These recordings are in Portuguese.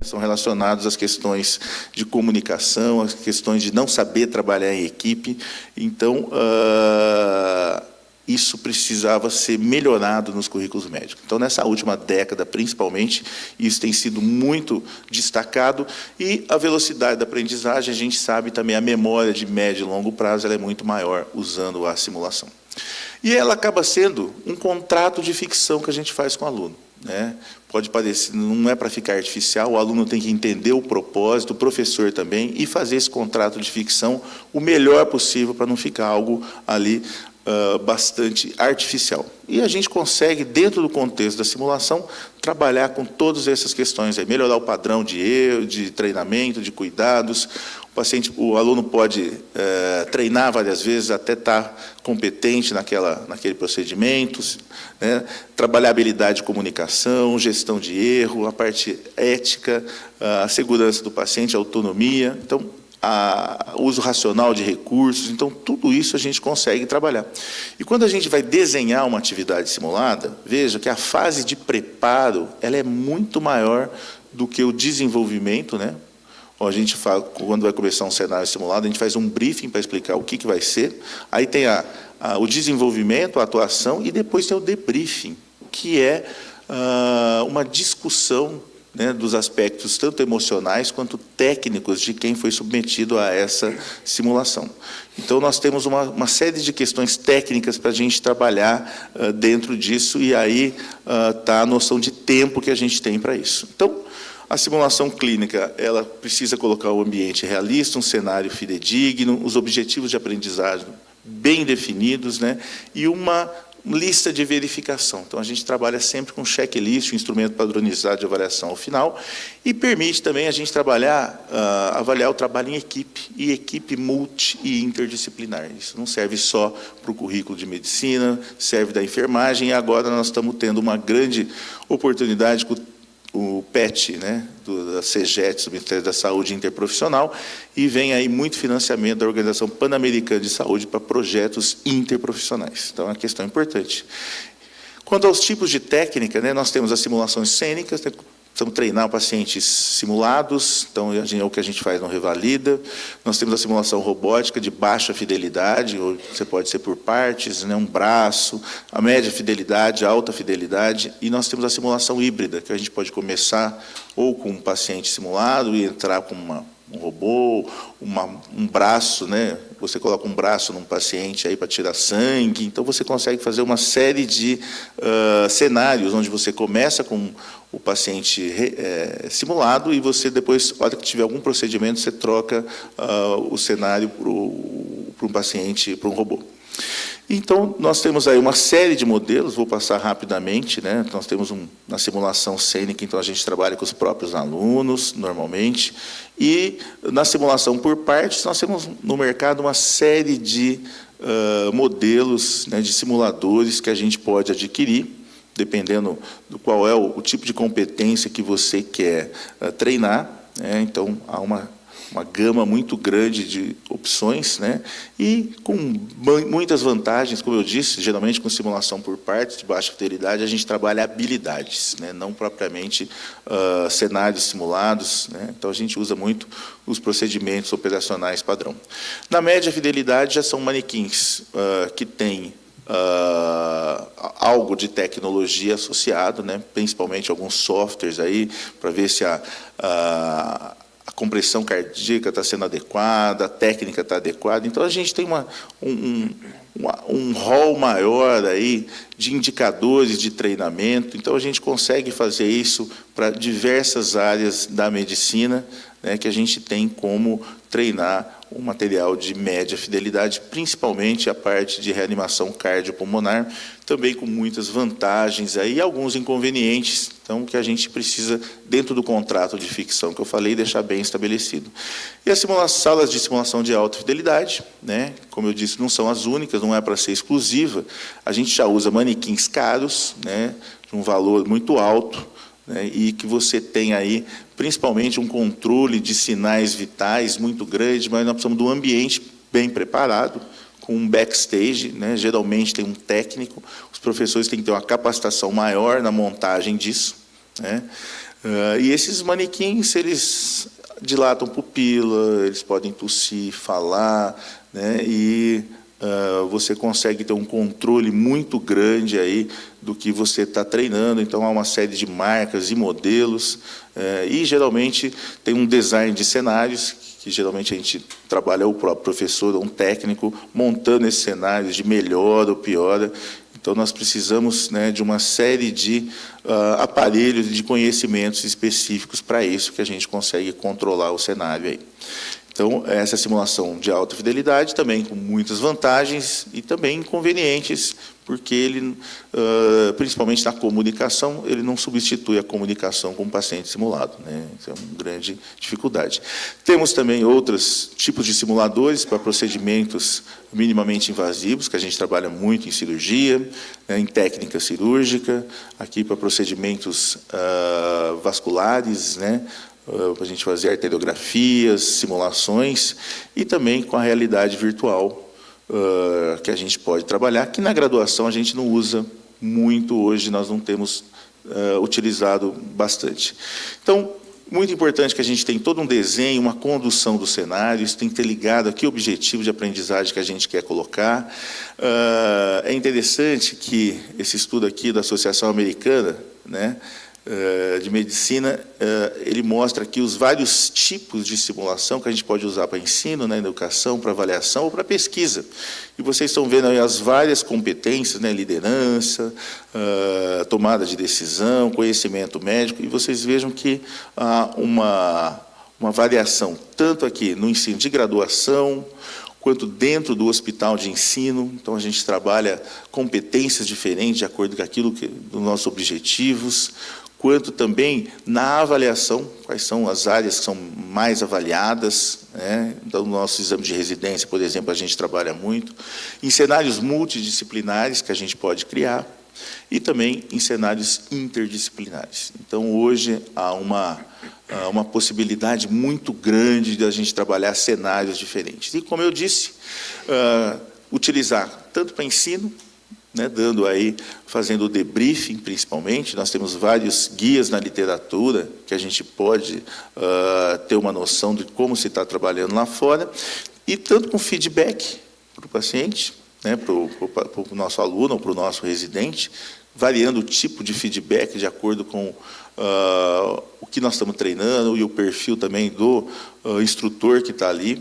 são relacionados às questões de comunicação, às questões de não saber trabalhar em equipe. Então, isso precisava ser melhorado nos currículos médicos. Então, nessa última década, principalmente, isso tem sido muito destacado, e a velocidade da aprendizagem, a gente sabe também, a memória de médio e longo prazo, ela é muito maior usando a simulação. E ela acaba sendo um contrato de ficção que a gente faz com o aluno, né? Pode parecer, não é para ficar artificial, o aluno tem que entender o propósito, o professor também, e fazer esse contrato de ficção o melhor possível para não ficar algo ali bastante artificial. E a gente consegue, dentro do contexto da simulação, trabalhar com todas essas questões, aí, melhorar o padrão de erro, de treinamento, de cuidados. O aluno pode treinar várias vezes até estar competente naquele procedimento, né? Trabalhar habilidade de comunicação, gestão de erro, a parte ética, a segurança do paciente, a autonomia. Então, o uso racional de recursos, então tudo isso a gente consegue trabalhar. E quando a gente vai desenhar uma atividade simulada, veja que a fase de preparo ela é muito maior do que o desenvolvimento, né? A gente fala, quando vai começar um cenário simulado, a gente faz um briefing para explicar o que vai ser, aí tem o desenvolvimento, a atuação, e depois tem o debriefing, que é uma discussão, né, dos aspectos tanto emocionais quanto técnicos de quem foi submetido a essa simulação. Então, nós temos uma série de questões técnicas para a gente trabalhar dentro disso, e aí está a noção de tempo que a gente tem para isso. Então, a simulação clínica, ela precisa colocar o ambiente realista, um cenário fidedigno, os objetivos de aprendizagem bem definidos, né, e uma lista de verificação. Então, a gente trabalha sempre com checklist, um instrumento padronizado de avaliação ao final, e permite também a gente avaliar o trabalho em equipe, e equipe multi e interdisciplinar. Isso não serve só para o currículo de medicina, serve da enfermagem, e agora nós estamos tendo uma grande oportunidade com o PET, né, da CGET, do Ministério da Saúde Interprofissional, e vem aí muito financiamento da Organização Pan-Americana de Saúde para projetos interprofissionais. Então, é uma questão importante. Quanto aos tipos de técnica, né, nós temos as simulações cênicas, né, precisamos treinar pacientes simulados, então é o que a gente faz no Revalida. Nós temos a simulação robótica de baixa fidelidade, ou você pode ser por partes, né, um braço, a média fidelidade, a alta fidelidade, e nós temos a simulação híbrida, que a gente pode começar ou com um paciente simulado e entrar com um robô, um braço, né? Você coloca um braço num paciente aí para tirar sangue, então você consegue fazer uma série de cenários, onde você começa com o paciente simulado, e você depois, na hora que tiver algum procedimento, você troca o cenário para um paciente, para um robô. Então, nós temos aí uma série de modelos, vou passar rapidamente, né? Nós temos na simulação cênica, então a gente trabalha com os próprios alunos, normalmente, e na simulação por partes, nós temos no mercado uma série de modelos, né, de simuladores que a gente pode adquirir, dependendo do qual é o tipo de competência que você quer treinar, né? Então, há uma gama muito grande de opções, né? E com muitas vantagens, como eu disse, geralmente com simulação por partes, de baixa fidelidade, a gente trabalha habilidades, né? Não propriamente cenários simulados, né? Então, a gente usa muito os procedimentos operacionais padrão. Na média fidelidade, já são manequins que têm algo de tecnologia associado, né? Principalmente alguns softwares aí, para ver se a compressão cardíaca está sendo adequada, a técnica está adequada. Então, a gente tem um rol maior aí de indicadores de treinamento. Então, a gente consegue fazer isso para diversas áreas da medicina, né, que a gente tem como treinar um material de média fidelidade, principalmente a parte de reanimação cardiopulmonar, também com muitas vantagens aí, e alguns inconvenientes, então, que a gente precisa, dentro do contrato de ficção que eu falei, deixar bem estabelecido. E as salas de simulação de alta fidelidade, né, como eu disse, não são as únicas, não é para ser exclusiva, a gente já usa manequins caros, né, de um valor muito alto, né, e que você tem aí, principalmente, um controle de sinais vitais muito grande, mas nós precisamos de um ambiente bem preparado, com um backstage, né, geralmente tem um técnico, os professores têm que ter uma capacitação maior na montagem disso, né. E esses manequins, eles dilatam pupila, eles podem tossir, falar, né? E você consegue ter um controle muito grande aí do que você está treinando. Então, há uma série de marcas e modelos, e geralmente tem um design de cenários, que geralmente a gente trabalha o próprio professor, um técnico, montando esses cenários de melhora ou piora. Então, nós precisamos, né, de uma série de aparelhos, de conhecimentos específicos para isso, que a gente consegue controlar o cenário aí. Então, essa simulação de alta fidelidade também com muitas vantagens e também inconvenientes, porque ele, principalmente na comunicação, ele não substitui a comunicação com o paciente simulado, né? Isso é uma grande dificuldade. Temos também outros tipos de simuladores para procedimentos minimamente invasivos, que a gente trabalha muito em cirurgia, né, em técnica cirúrgica, aqui para procedimentos vasculares, né, para a gente fazer arteriografias, simulações, e também com a realidade virtual, que a gente pode trabalhar, que na graduação a gente não usa muito hoje, nós não temos utilizado bastante. Então, muito importante que a gente tenha todo um desenho, uma condução dos cenários, tem que ter ligado aqui o objetivo de aprendizagem que a gente quer colocar. É interessante que esse estudo aqui da Associação Americana, né, de Medicina, ele mostra aqui os vários tipos de simulação que a gente pode usar para ensino, na educação, para avaliação ou para pesquisa. E vocês estão vendo aí as várias competências, né, liderança, tomada de decisão, conhecimento médico, e vocês vejam que há uma variação, tanto aqui no ensino de graduação, quanto dentro do hospital de ensino. Então, a gente trabalha competências diferentes de acordo com aquilo dos nossos objetivos, quanto também na avaliação, quais são as áreas que são mais avaliadas, né? Então, no nosso exame de residência, por exemplo, a gente trabalha muito, em cenários multidisciplinares que a gente pode criar, e também em cenários interdisciplinares. Então, hoje, há uma possibilidade muito grande de a gente trabalhar cenários diferentes. E, como eu disse, utilizar tanto para ensino, né, fazendo o debriefing, principalmente. Nós temos vários guias na literatura que a gente pode ter uma noção de como se está trabalhando lá fora, e tanto com feedback para o paciente, né, para o nosso aluno ou para o nosso residente, variando o tipo de feedback de acordo com o que nós estamos treinando e o perfil também do instrutor que está ali.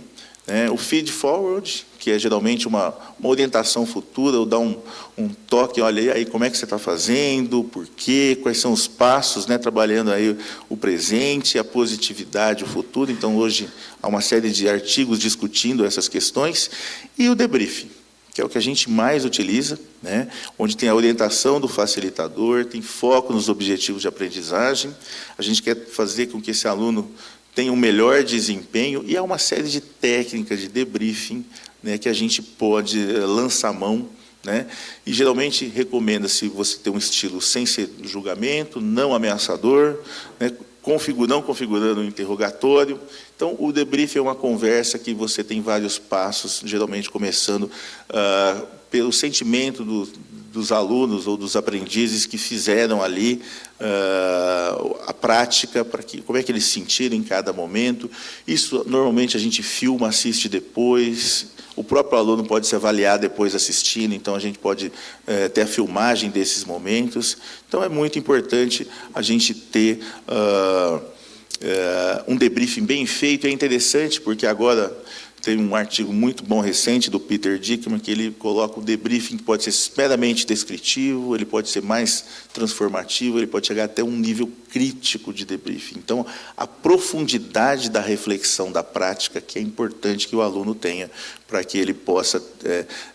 O feed forward, que é geralmente uma orientação futura, ou dar um toque, olha aí como é que você está fazendo, por quê, quais são os passos, né, trabalhando aí o presente, a positividade, o futuro. Então, hoje, há uma série de artigos discutindo essas questões. E o debriefing, que é o que a gente mais utiliza, né, onde tem a orientação do facilitador, tem foco nos objetivos de aprendizagem. A gente quer fazer com que esse aluno tenha um melhor desempenho, e há uma série de técnicas de debriefing, né, que a gente pode lançar mão, né, e geralmente recomenda-se você ter um estilo sem ser julgamento, não ameaçador, né, não configurando um interrogatório. Então, o debriefing é uma conversa que você tem vários passos, geralmente começando pelo sentimento dos alunos ou dos aprendizes que fizeram ali a prática, como é que eles sentiram em cada momento. Isso, normalmente, a gente filma, assiste depois. O próprio aluno pode se avaliar depois assistindo, então a gente pode ter a filmagem desses momentos. Então, é muito importante a gente ter um debriefing bem feito. É interessante, porque agora tem um artigo muito bom recente do Peter Dickman, que ele coloca o debriefing que pode ser meramente descritivo, ele pode ser mais transformativo, ele pode chegar até um nível crítico de debriefing. Então, a profundidade da reflexão da prática, que é importante que o aluno tenha, para que ele possa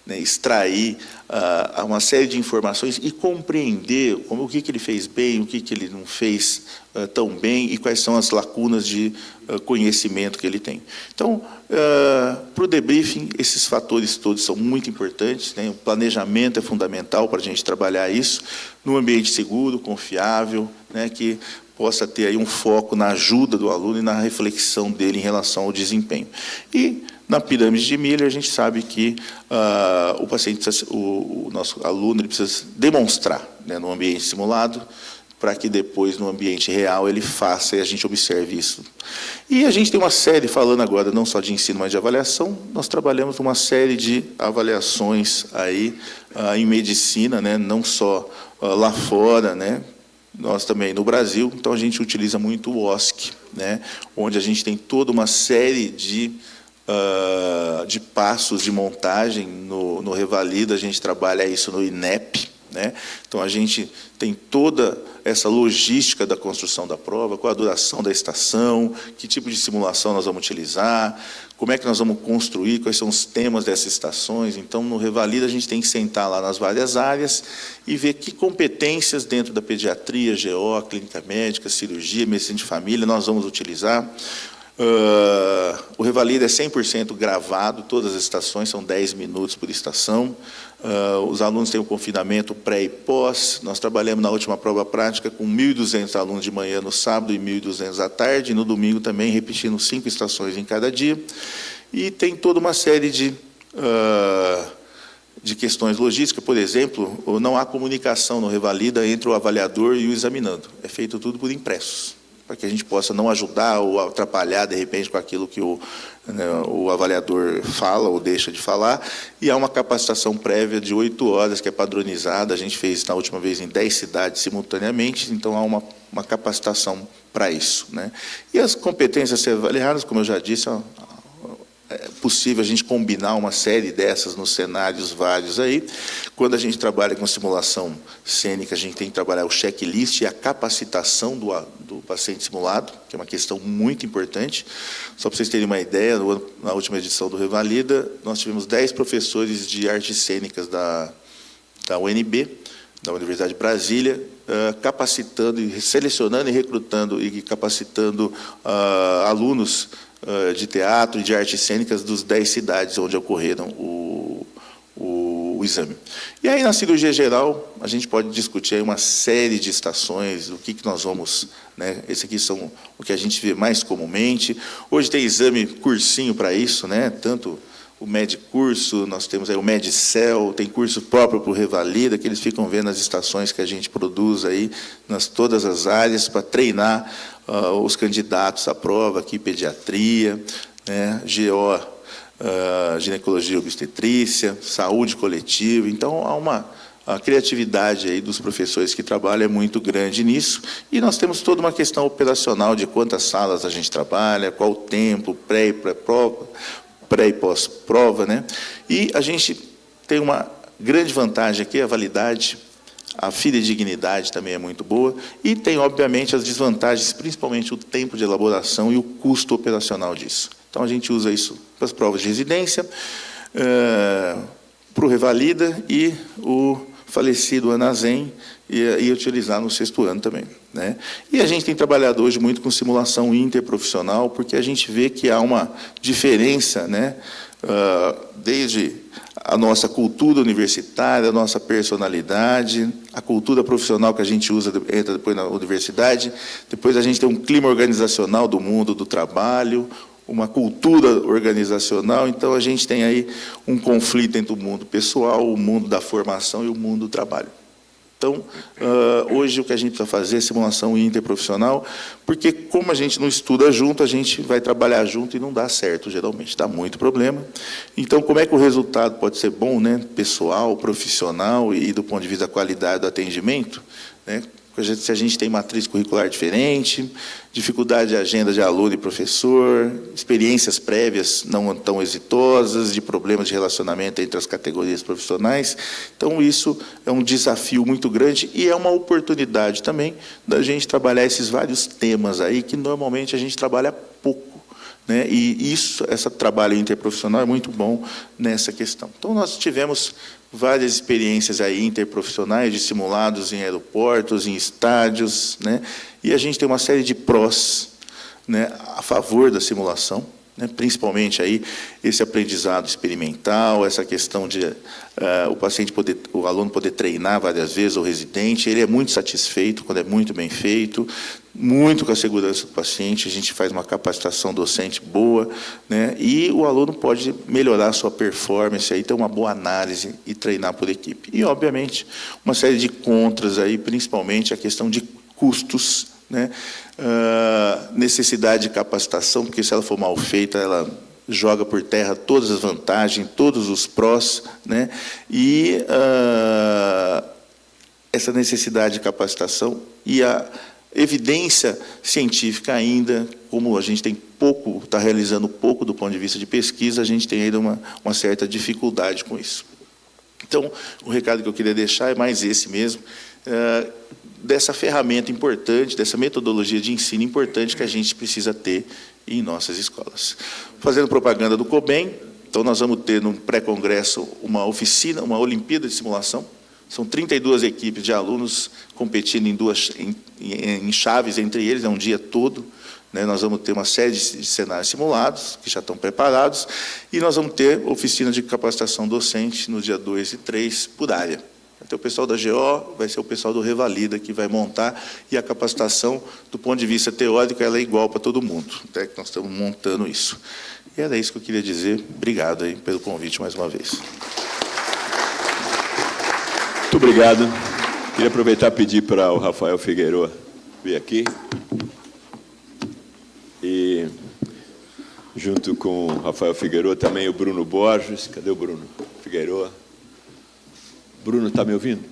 extrair uma série de informações e compreender o que ele fez bem, o que ele não fez tão bem, e quais são as lacunas de conhecimento que ele tem. Então, para o debriefing, esses fatores todos são muito importantes, né? O planejamento é fundamental para a gente trabalhar isso num ambiente seguro, confiável, né? Que possa ter aí um foco na ajuda do aluno e na reflexão dele em relação ao desempenho. E na pirâmide de Miller, a gente sabe que o nosso aluno, ele precisa demonstrar, né, no ambiente simulado para que depois, no ambiente real, ele faça e a gente observe isso. E a gente tem uma série, falando agora não só de ensino, mas de avaliação, nós trabalhamos uma série de avaliações aí em medicina, né, não só lá fora, né, nós também no Brasil, então a gente utiliza muito o OSCE, né, onde a gente tem toda uma série de passos de montagem. No Revalida, a gente trabalha isso no INEP, né? Então, a gente tem toda essa logística da construção da prova, qual a duração da estação, que tipo de simulação nós vamos utilizar, como é que nós vamos construir, quais são os temas dessas estações. Então, no Revalida, a gente tem que sentar lá nas várias áreas e ver que competências dentro da pediatria, GO, clínica médica, cirurgia, medicina de família, nós vamos utilizar. O Revalida é 100% gravado, todas as estações, são 10 minutos por estação. Os alunos têm o confinamento pré e pós. Nós trabalhamos na última prova prática com 1.200 alunos de manhã no sábado e 1.200 à tarde, e no domingo também, repetindo 5 estações em cada dia. E tem toda uma série de questões logísticas. Por exemplo, não há comunicação no Revalida entre o avaliador e o examinando. É feito tudo por impressos, para que a gente possa não ajudar ou atrapalhar, de repente, com aquilo que o avaliador fala ou deixa de falar. E há uma capacitação prévia de 8 horas, que é padronizada. A gente fez, na última vez, em 10 cidades simultaneamente, então há uma capacitação para isso, né? E as competências a ser avaliadas, como eu já disse, é possível a gente combinar uma série dessas nos cenários vários aí. Quando a gente trabalha com simulação cênica, a gente tem que trabalhar o checklist e a capacitação do paciente simulado, que é uma questão muito importante. Só para vocês terem uma ideia, na última edição do Revalida, nós tivemos 10 professores de artes cênicas da UNB, da Universidade de Brasília, capacitando, e selecionando e recrutando e capacitando alunos de teatro e de artes cênicas dos 10 cidades onde ocorreram o exame. E aí, na cirurgia geral, a gente pode discutir aí uma série de estações, o que nós vamos, né? Esse aqui são o que a gente vê mais comumente. Hoje tem exame cursinho para isso, né? Tanto o MED-curso, nós temos aí o MED-CEL, tem curso próprio para o Revalida, que eles ficam vendo as estações que a gente produz aí, todas as áreas, para treinar os candidatos à prova, aqui pediatria, né, GO, ginecologia e obstetrícia, saúde coletiva. Então, a criatividade aí dos professores que trabalham é muito grande nisso, e nós temos toda uma questão operacional de quantas salas a gente trabalha, qual o tempo, pré e pós-prova, né? E a gente tem uma grande vantagem aqui, a validade, a fidedignidade também é muito boa, e tem, obviamente, as desvantagens, principalmente o tempo de elaboração e o custo operacional disso. Então, a gente usa isso para as provas de residência, para o Revalida e o falecido Anazem, e utilizar no 6º ano também, né? E a gente tem trabalhado hoje muito com simulação interprofissional, porque a gente vê que há uma diferença, né, desde a nossa cultura universitária, a nossa personalidade, a cultura profissional que a gente usa, entra depois na universidade, depois a gente tem um clima organizacional do mundo do trabalho, uma cultura organizacional. Então, a gente tem aí um conflito entre o mundo pessoal, o mundo da formação e o mundo do trabalho. Então, hoje o que a gente precisa fazer é simulação interprofissional, porque como a gente não estuda junto, a gente vai trabalhar junto e não dá certo, geralmente, dá muito problema. Então, como é que o resultado pode ser bom, né, pessoal, profissional e do ponto de vista da qualidade do atendimento, né? Se a gente tem matriz curricular diferente, dificuldade de agenda de aluno e professor, experiências prévias não tão exitosas, de problemas de relacionamento entre as categorias profissionais. Então, isso é um desafio muito grande e é uma oportunidade também da gente trabalhar esses vários temas aí, que normalmente a gente trabalha pouco, né? E esse trabalho interprofissional é muito bom nessa questão. Então, nós tivemos várias experiências aí interprofissionais de simulados em aeroportos, em estádios, né? E a gente tem uma série de prós, né, a favor da simulação, né, principalmente aí esse aprendizado experimental, essa questão de o aluno poder treinar várias vezes, o residente, ele é muito satisfeito quando é muito bem feito, muito com a segurança do paciente, a gente faz uma capacitação docente boa, né, e o aluno pode melhorar a sua performance, aí, ter uma boa análise e treinar por equipe. E, obviamente, uma série de contras, aí, principalmente a questão de custos, né? Necessidade de capacitação, porque se ela for mal feita, ela joga por terra todas as vantagens, todos os prós, né? E essa necessidade de capacitação e a evidência científica ainda, como a gente tem pouco, está realizando pouco do ponto de vista de pesquisa, a gente tem ainda uma certa dificuldade com isso. Então, o recado que eu queria deixar é mais esse mesmo, dessa ferramenta importante, dessa metodologia de ensino importante que a gente precisa ter em nossas escolas. Fazendo propaganda do COBEM, então nós vamos ter no pré-congresso uma oficina, uma Olimpíada de Simulação. São 32 equipes de alunos competindo em chaves entre eles, é um dia todo, né? Nós vamos ter uma série de cenários simulados, que já estão preparados, e nós vamos ter oficina de capacitação docente no dia 2 e 3, por área. Vai ter o pessoal da GO, vai ser o pessoal do Revalida que vai montar, e a capacitação, do ponto de vista teórico, ela é igual para todo mundo, até que nós estamos montando isso. E era isso que eu queria dizer. Obrigado aí pelo convite mais uma vez. Muito obrigado. Queria aproveitar e pedir para o Rafael Figueiredo vir aqui. E, junto com o Rafael Figueiredo, também o Bruno Borges. Cadê o Bruno Figueiredo? Bruno, está me ouvindo?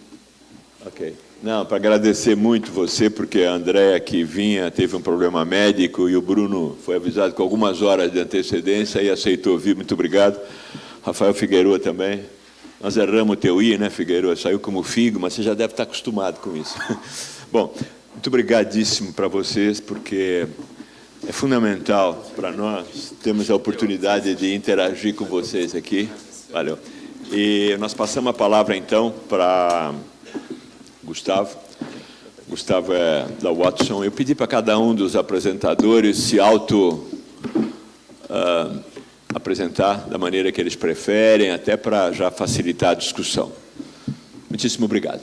Ok. Não, para agradecer muito você, porque a Andréa, que vinha, teve um problema médico, e o Bruno foi avisado com algumas horas de antecedência e aceitou vir. Muito obrigado. Rafael Figueiredo também. Nós erramos o teu I, né, Figueiredo? Saiu como Figo, mas você já deve estar acostumado com isso. Bom, muito obrigadíssimo para vocês, porque é fundamental para nós termos a oportunidade de interagir com vocês aqui. Valeu. E nós passamos a palavra, então, para Gustavo. Gustavo é da Watson. Eu pedi para cada um dos apresentadores se apresentar da maneira que eles preferem, até para já facilitar a discussão. Muitíssimo obrigado.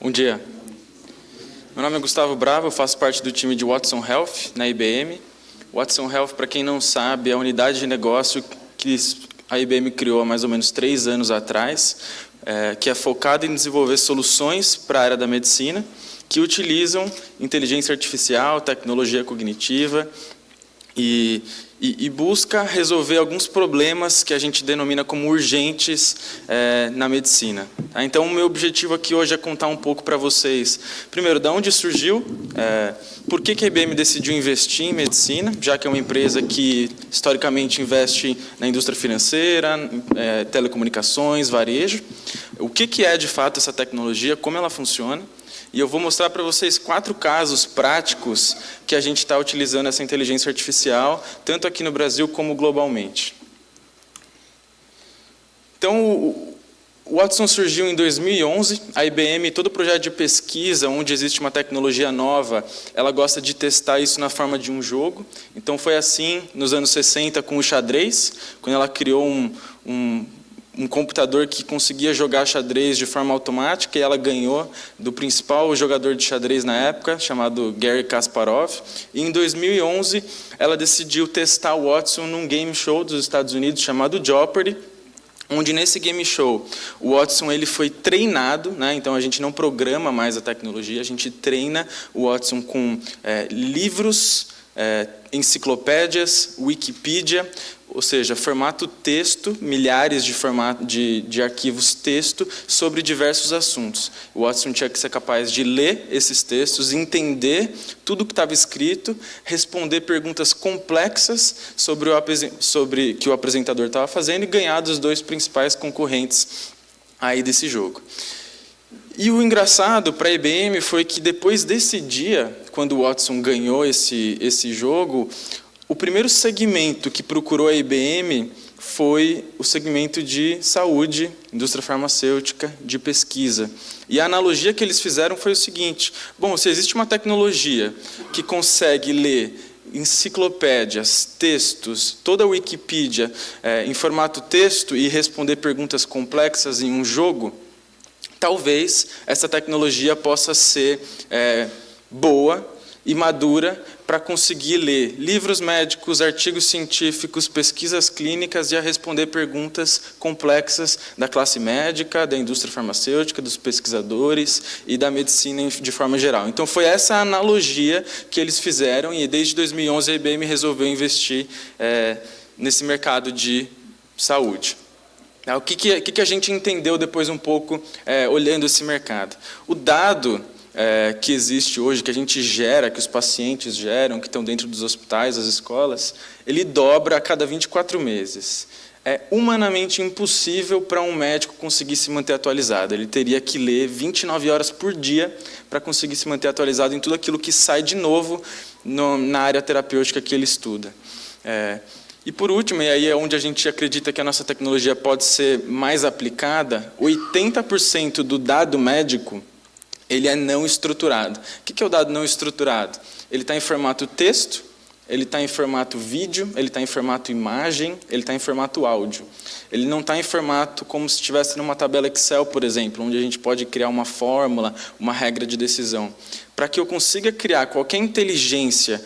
Bom dia. Meu nome é Gustavo Bravo, eu faço parte do time de Watson Health, na IBM. Watson Health, para quem não sabe, é a unidade de negócio que a IBM criou há mais ou menos 3 anos atrás, que é focada em desenvolver soluções para a área da medicina, que utilizam inteligência artificial, tecnologia cognitiva, e busca resolver alguns problemas que a gente denomina como urgentes na medicina. Tá? Então, o meu objetivo aqui hoje é contar um pouco para vocês, primeiro, de onde surgiu, por que a IBM decidiu investir em medicina, já que é uma empresa que, historicamente, investe na indústria financeira, telecomunicações, varejo, o que é, de fato, essa tecnologia, como ela funciona. E eu vou mostrar para vocês 4 casos práticos que a gente está utilizando essa inteligência artificial, tanto aqui no Brasil como globalmente. Então, o Watson surgiu em 2011. A IBM, todo projeto de pesquisa onde existe uma tecnologia nova, ela gosta de testar isso na forma de um jogo. Então, foi assim nos anos 60 com o xadrez, quando ela criou um computador que conseguia jogar xadrez de forma automática, e ela ganhou do principal jogador de xadrez na época, chamado Garry Kasparov. E em 2011, ela decidiu testar o Watson num game show dos Estados Unidos chamado Jeopardy, onde nesse game show o Watson ele foi treinado, né? Então a gente não programa mais a tecnologia, a gente treina o Watson com livros, enciclopédias, Wikipedia, ou seja, formato texto, milhares de arquivos texto sobre diversos assuntos. O Watson tinha que ser capaz de ler esses textos, entender tudo o que estava escrito, responder perguntas complexas sobre que o apresentador estava fazendo e ganhar dos 2 principais concorrentes aí desse jogo. E o engraçado para a IBM foi que depois desse dia, quando o Watson ganhou esse jogo, o primeiro segmento que procurou a IBM foi o segmento de saúde, indústria farmacêutica, de pesquisa. E a analogia que eles fizeram foi o seguinte: bom, se existe uma tecnologia que consegue ler enciclopédias, textos, toda a Wikipedia em formato texto e responder perguntas complexas em um jogo, talvez essa tecnologia possa ser boa e madura para conseguir ler livros médicos, artigos científicos, pesquisas clínicas e a responder perguntas complexas da classe médica, da indústria farmacêutica, dos pesquisadores e da medicina de forma geral. Então, foi essa analogia que eles fizeram e, desde 2011, a IBM resolveu investir nesse mercado de saúde. O que a gente entendeu depois um pouco olhando esse mercado? O dado que existe hoje, que a gente gera, que os pacientes geram, que estão dentro dos hospitais, das escolas, ele dobra a cada 24 meses. É humanamente impossível para um médico conseguir se manter atualizado. Ele teria que ler 29 horas por dia para conseguir se manter atualizado em tudo aquilo que sai de novo na área terapêutica que ele estuda. E, por último, e aí é onde a gente acredita que a nossa tecnologia pode ser mais aplicada, 80% do dado médico ele é não estruturado. O que é o dado não estruturado? Ele está em formato texto, ele está em formato vídeo, ele está em formato imagem, ele está em formato áudio. Ele não está em formato como se estivesse numa tabela Excel, por exemplo, onde a gente pode criar uma fórmula, uma regra de decisão. Para que eu consiga criar qualquer inteligência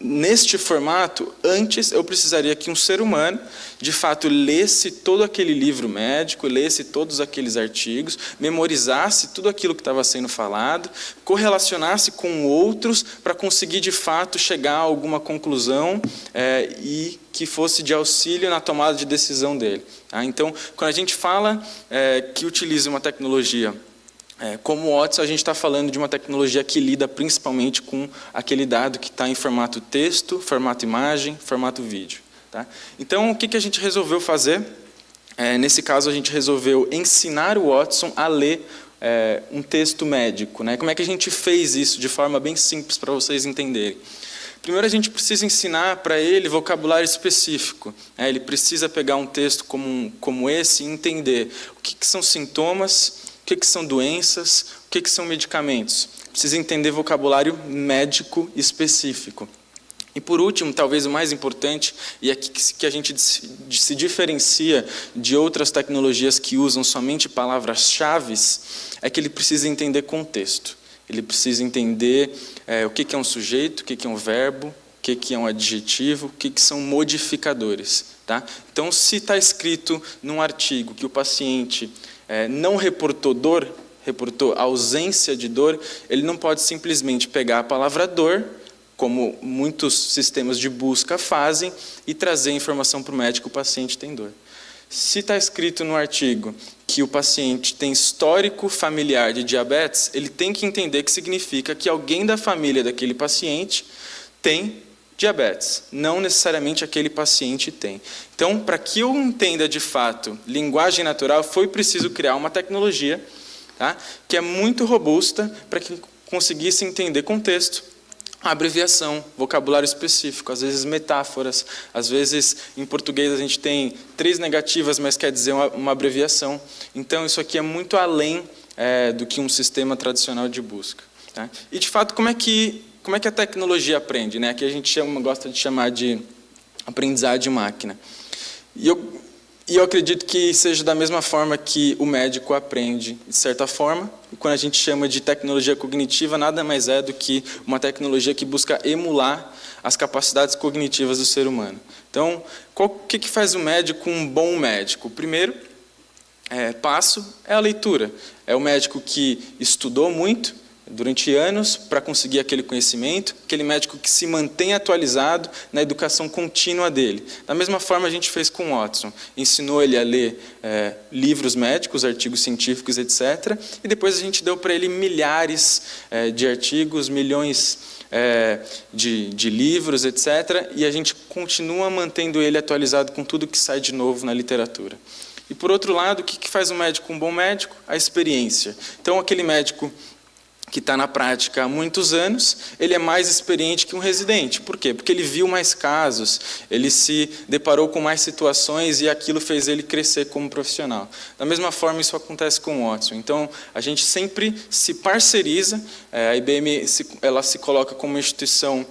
neste formato, antes eu precisaria que um ser humano, de fato, lesse todo aquele livro médico, lesse todos aqueles artigos, memorizasse tudo aquilo que estava sendo falado, correlacionasse com outros para conseguir, de fato, chegar a alguma conclusão e que fosse de auxílio na tomada de decisão dele. Então, quando a gente fala que utiliza uma tecnologia como o Watson, a gente está falando de uma tecnologia que lida principalmente com aquele dado que está em formato texto, formato imagem, formato vídeo. Tá? Então, o que a gente resolveu fazer? Nesse caso, a gente resolveu ensinar o Watson a ler um texto médico. Como é que a gente fez isso de forma bem simples para vocês entenderem? Primeiro, a gente precisa ensinar para ele vocabulário específico. Ele precisa pegar um texto como esse e entender o que são sintomas, o que são doenças, o que são medicamentos. Precisa entender vocabulário médico específico. E, por último, talvez o mais importante, e aqui que a gente se diferencia de outras tecnologias que usam somente palavras-chave, é que ele precisa entender contexto. Ele precisa entender o que é um sujeito, o que é um verbo, o que é um adjetivo, o que são modificadores. Tá? Então, se está escrito num artigo que o paciente não reportou dor, reportou ausência de dor, ele não pode simplesmente pegar a palavra dor, como muitos sistemas de busca fazem, e trazer a informação para o médico: o paciente tem dor. Se está escrito no artigo que o paciente tem histórico familiar de diabetes, ele tem que entender que significa que alguém da família daquele paciente tem diabetes, não necessariamente aquele paciente tem. Então, para que eu entenda de fato linguagem natural, foi preciso criar uma tecnologia, tá, que é muito robusta para que conseguisse entender contexto, abreviação, vocabulário específico, às vezes metáforas, às vezes em português a gente tem 3 negativas, mas quer dizer uma abreviação. Então, isso aqui é muito além do que um sistema tradicional de busca. Tá? E, de fato, como é que a tecnologia aprende? Aqui a gente gosta de chamar de aprendizagem de máquina. E eu acredito que seja da mesma forma que o médico aprende, de certa forma. E quando a gente chama de tecnologia cognitiva, nada mais é do que uma tecnologia que busca emular as capacidades cognitivas do ser humano. Então, o que faz o médico um bom médico? O primeiro passo é a leitura. É o médico que estudou muito, durante anos, para conseguir aquele conhecimento, aquele médico que se mantém atualizado na educação contínua dele. Da mesma forma, a gente fez com o Watson. Ensinou ele a ler livros médicos, artigos científicos, etc. E depois a gente deu para ele milhares de artigos, milhões de livros, etc. E a gente continua mantendo ele atualizado com tudo que sai de novo na literatura. E, por outro lado, o que faz um médico um bom médico? A experiência. Então, aquele médico que está na prática há muitos anos, ele é mais experiente que um residente. Por quê? Porque ele viu mais casos, ele se deparou com mais situações e aquilo fez ele crescer como profissional. Da mesma forma, isso acontece com o Watson. Então, a gente sempre se parceriza, a IBM ela se coloca como uma instituição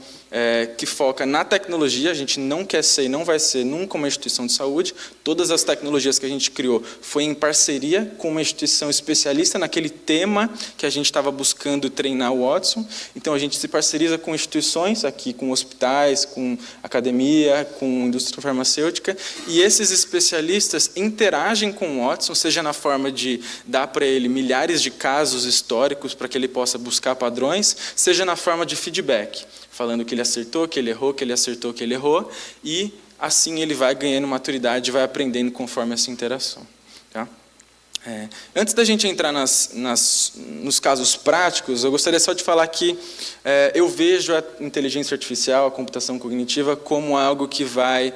que foca na tecnologia. A gente não quer ser e não vai ser nunca uma instituição de saúde. Todas as tecnologias que a gente criou foi em parceria com uma instituição especialista naquele tema que a gente estava buscando treinar o Watson. Então, a gente se parceriza com instituições, aqui com hospitais, com academia, com indústria farmacêutica, e esses especialistas interagem com o Watson, seja na forma de dar para ele milhares de casos históricos para que ele possa buscar padrões, seja na forma de feedback, falando que ele acertou, que ele errou, que ele acertou, que ele errou, e assim ele vai ganhando maturidade, vai aprendendo conforme essa interação. Tá? Antes da gente entrar nos casos práticos, eu gostaria só de falar que eu vejo a inteligência artificial, a computação cognitiva, como algo que vai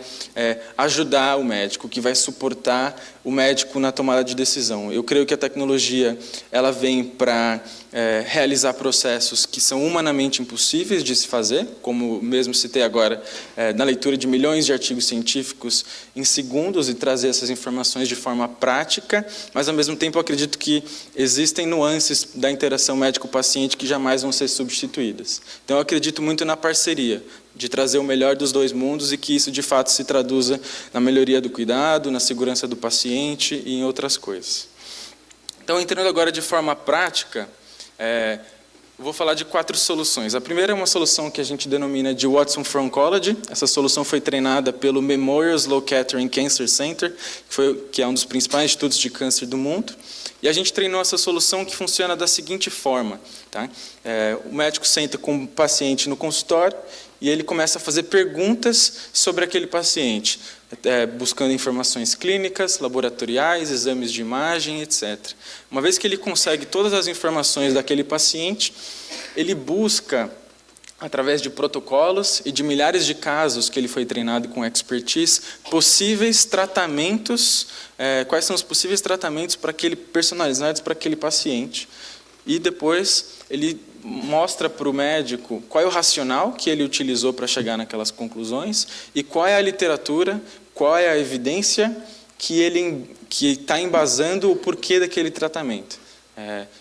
ajudar o médico, que vai suportar o médico na tomada de decisão. Eu creio que a tecnologia ela vem para realizar processos que são humanamente impossíveis de se fazer, como mesmo citei agora, na leitura de milhões de artigos científicos em segundos e trazer essas informações de forma prática, mas ao mesmo tempo eu acredito que existem nuances da interação médico-paciente que jamais vão ser substituídas. Então eu acredito muito na parceria, de trazer o melhor dos dois mundos e que isso de fato se traduza na melhoria do cuidado, na segurança do paciente e em outras coisas. Então, entrando agora de forma prática, vou falar de 4 soluções. A primeira é uma solução que a gente denomina de Watson for Oncology. Essa solução foi treinada pelo Memorial Sloan Kettering Cancer Center, que é um dos principais institutos de câncer do mundo. E a gente treinou essa solução que funciona da seguinte forma. Tá? O médico senta com o paciente no consultório e ele começa a fazer perguntas sobre aquele paciente, buscando informações clínicas, laboratoriais, exames de imagem, etc. Uma vez que ele consegue todas as informações daquele paciente, ele busca, através de protocolos e de milhares de casos que ele foi treinado com expertise, possíveis tratamentos, quais são os possíveis tratamentos personalizados para aquele paciente. E depois ele mostra para o médico qual é o racional que ele utilizou para chegar naquelas conclusões e qual é a literatura, qual é a evidência que está embasando o porquê daquele tratamento.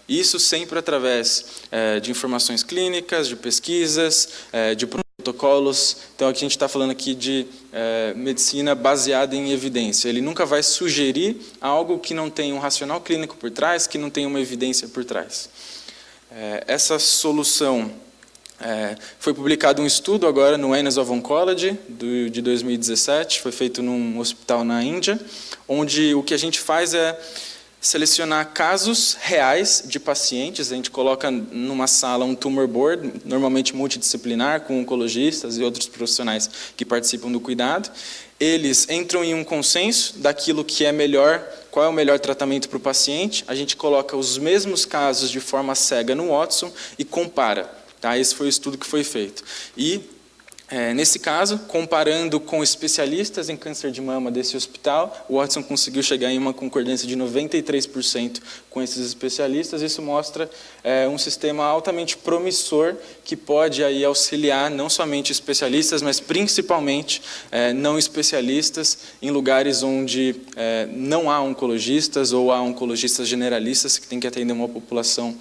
Isso sempre através de informações clínicas, de pesquisas, de protocolos. Então, aqui a gente está falando aqui de medicina baseada em evidência. Ele nunca vai sugerir algo que não tem um racional clínico por trás, que não tem uma evidência por trás. Essa solução foi publicado um estudo agora no Annals of Oncology, de 2017, foi feito num hospital na Índia, onde o que a gente faz é selecionar casos reais de pacientes. A gente coloca numa sala um tumor board, normalmente multidisciplinar, com oncologistas e outros profissionais que participam do cuidado. Eles entram em um consenso daquilo que é melhor, qual é o melhor tratamento para o paciente. A gente coloca os mesmos casos de forma cega no Watson e compara. Tá? Esse foi o estudo que foi feito. E, nesse caso, comparando com especialistas em câncer de mama desse hospital, o Watson conseguiu chegar em uma concordância de 93% com esses especialistas. Isso mostra um sistema altamente promissor que pode aí auxiliar não somente especialistas, mas principalmente não especialistas em lugares onde não há oncologistas ou há oncologistas generalistas que têm que atender uma população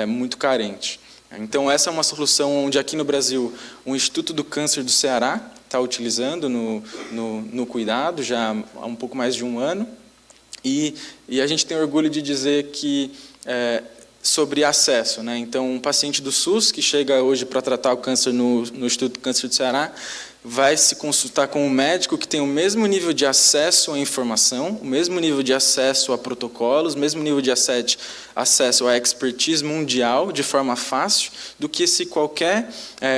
muito carente. Então, essa é uma solução onde, aqui no Brasil, o Instituto do Câncer do Ceará está utilizando no cuidado já há um pouco mais de um ano. E a gente tem orgulho de dizer que, sobre acesso, né? Então, um paciente do SUS que chega hoje para tratar o câncer no Instituto do Câncer do Ceará vai se consultar com um médico que tem o mesmo nível de acesso à informação, o mesmo nível de acesso a protocolos, o mesmo nível de acesso à expertise mundial de forma fácil, do que se qualquer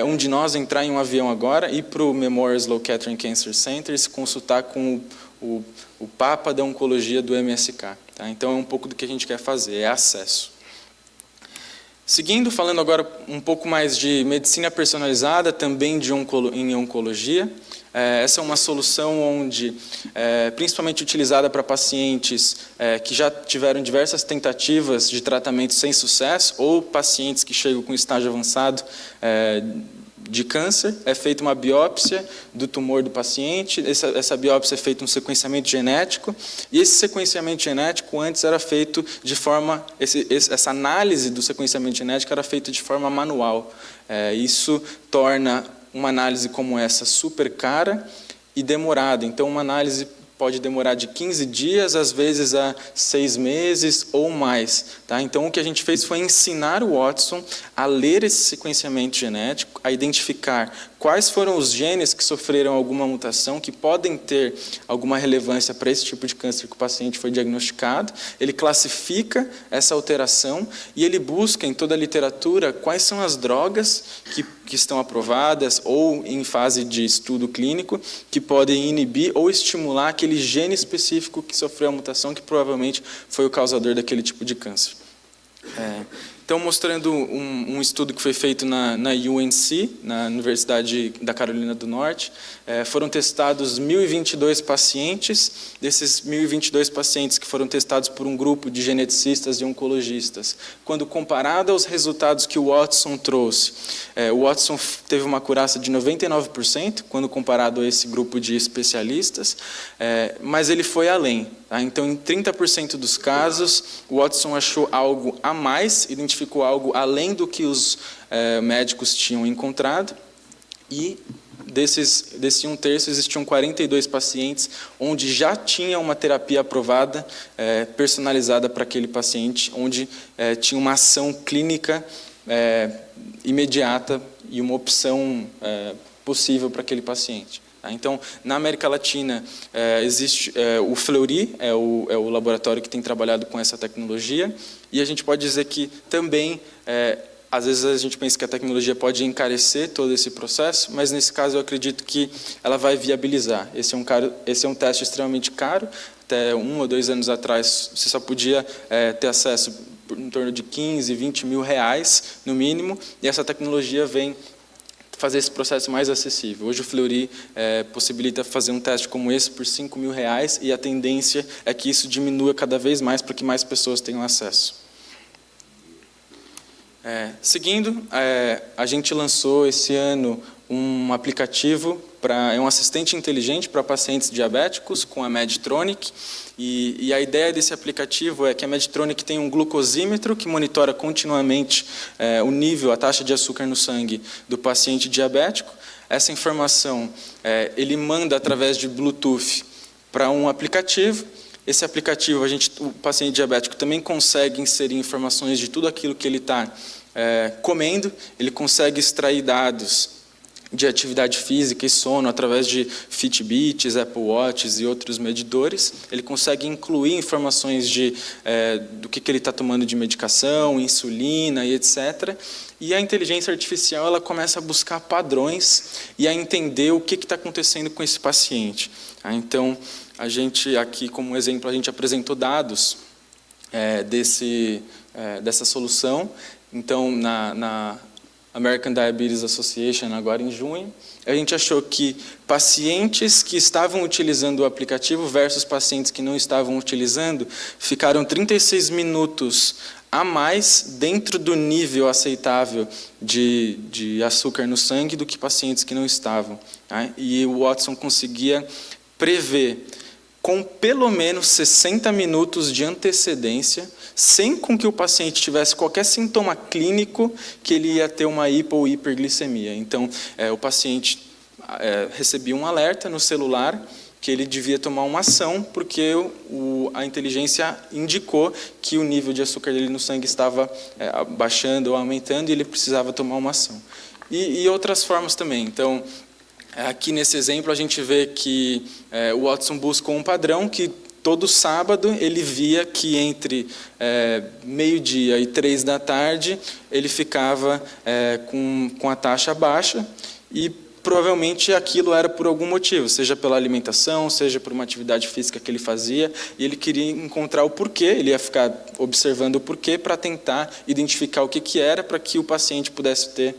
um de nós entrar em um avião agora e ir para o Memorial Sloan Kettering Cancer Center e se consultar com o Papa da Oncologia do MSK. Tá? Então, é um pouco do que a gente quer fazer, é acesso. Seguindo, falando agora um pouco mais de medicina personalizada, também em oncologia. Essa é uma solução onde, principalmente utilizada para pacientes que já tiveram diversas tentativas de tratamento sem sucesso, ou pacientes que chegam com estágio avançado de câncer, é feita uma biópsia do tumor do paciente, essa biópsia é feita um sequenciamento genético, e esse sequenciamento genético antes era feito de forma, essa análise do sequenciamento genético era feita de forma manual. Isso torna uma análise como essa super cara e demorada. Então, uma análise pode demorar de 15 dias, às vezes a 6 meses ou mais. Tá? Então, o que a gente fez foi ensinar o Watson a ler esse sequenciamento genético, a identificar quais foram os genes que sofreram alguma mutação, que podem ter alguma relevância para esse tipo de câncer que o paciente foi diagnosticado. Ele classifica essa alteração e ele busca em toda a literatura quais são as drogas que estão aprovadas ou em fase de estudo clínico que podem inibir ou estimular aquele gene específico que sofreu a mutação, que provavelmente foi o causador daquele tipo de câncer. Então, mostrando um estudo que foi feito na UNC, na Universidade da Carolina do Norte, foram testados 1.022 pacientes. Desses 1.022 pacientes que foram testados por um grupo de geneticistas e oncologistas, quando comparado aos resultados que o Watson trouxe, o Watson teve uma acurácia de 99%, quando comparado a esse grupo de especialistas, mas ele foi além. Tá? Então, em 30% dos casos, o Watson achou algo a mais, identificou algo além do que os médicos tinham encontrado, e desse 1/3, existiam 42 pacientes onde já tinha uma terapia aprovada, personalizada para aquele paciente, onde tinha uma ação clínica imediata e uma opção possível para aquele paciente. Então, na América Latina, existe o Fleury, é o laboratório que tem trabalhado com essa tecnologia, e a gente pode dizer que também, às vezes a gente pensa que a tecnologia pode encarecer todo esse processo, mas nesse caso eu acredito que ela vai viabilizar. Esse é um teste extremamente caro. Até 1 ou 2 anos atrás, você só podia ter acesso por em torno de 15, 20 mil reais, no mínimo, e essa tecnologia vem fazer esse processo mais acessível. Hoje o Fleury possibilita fazer um teste como esse por 5 mil reais, e a tendência é que isso diminua cada vez mais para que mais pessoas tenham acesso. Seguindo, a gente lançou esse ano um aplicativo, um assistente inteligente para pacientes diabéticos com a Medtronic, e a ideia desse aplicativo é que a Medtronic tem um glucosímetro que monitora continuamente o nível, a taxa de açúcar no sangue do paciente diabético. Essa informação ele manda através de Bluetooth para um aplicativo. Esse aplicativo, o paciente diabético também consegue inserir informações de tudo aquilo que ele está comendo, ele consegue extrair dados de atividade física e sono através de Fitbits, Apple Watches e outros medidores. Ele consegue incluir informações do que ele está tomando de medicação, insulina e etc. E a inteligência artificial ela começa a buscar padrões e a entender o que está acontecendo com esse paciente. Então, a gente aqui, como exemplo, a gente apresentou dados dessa solução. Então, na American Diabetes Association, agora em junho, a gente achou que pacientes que estavam utilizando o aplicativo versus pacientes que não estavam utilizando ficaram 36 minutos a mais dentro do nível aceitável de açúcar no sangue do que pacientes que não estavam. Tá? E o Watson conseguia prever com pelo menos 60 minutos de antecedência, sem com que o paciente tivesse qualquer sintoma clínico, que ele ia ter uma hipo ou hiperglicemia. Então, o paciente recebia um alerta no celular que ele devia tomar uma ação, porque a inteligência indicou que o nível de açúcar dele no sangue estava baixando ou aumentando e ele precisava tomar uma ação. E outras formas também. Então, aqui nesse exemplo a gente vê que o Watson buscou um padrão que todo sábado ele via que entre meio-dia e 3 da tarde ele ficava com a taxa baixa, e provavelmente aquilo era por algum motivo, seja pela alimentação, seja por uma atividade física que ele fazia, e ele queria encontrar o porquê, ele ia ficar observando o porquê para tentar identificar o que era, para que o paciente pudesse ter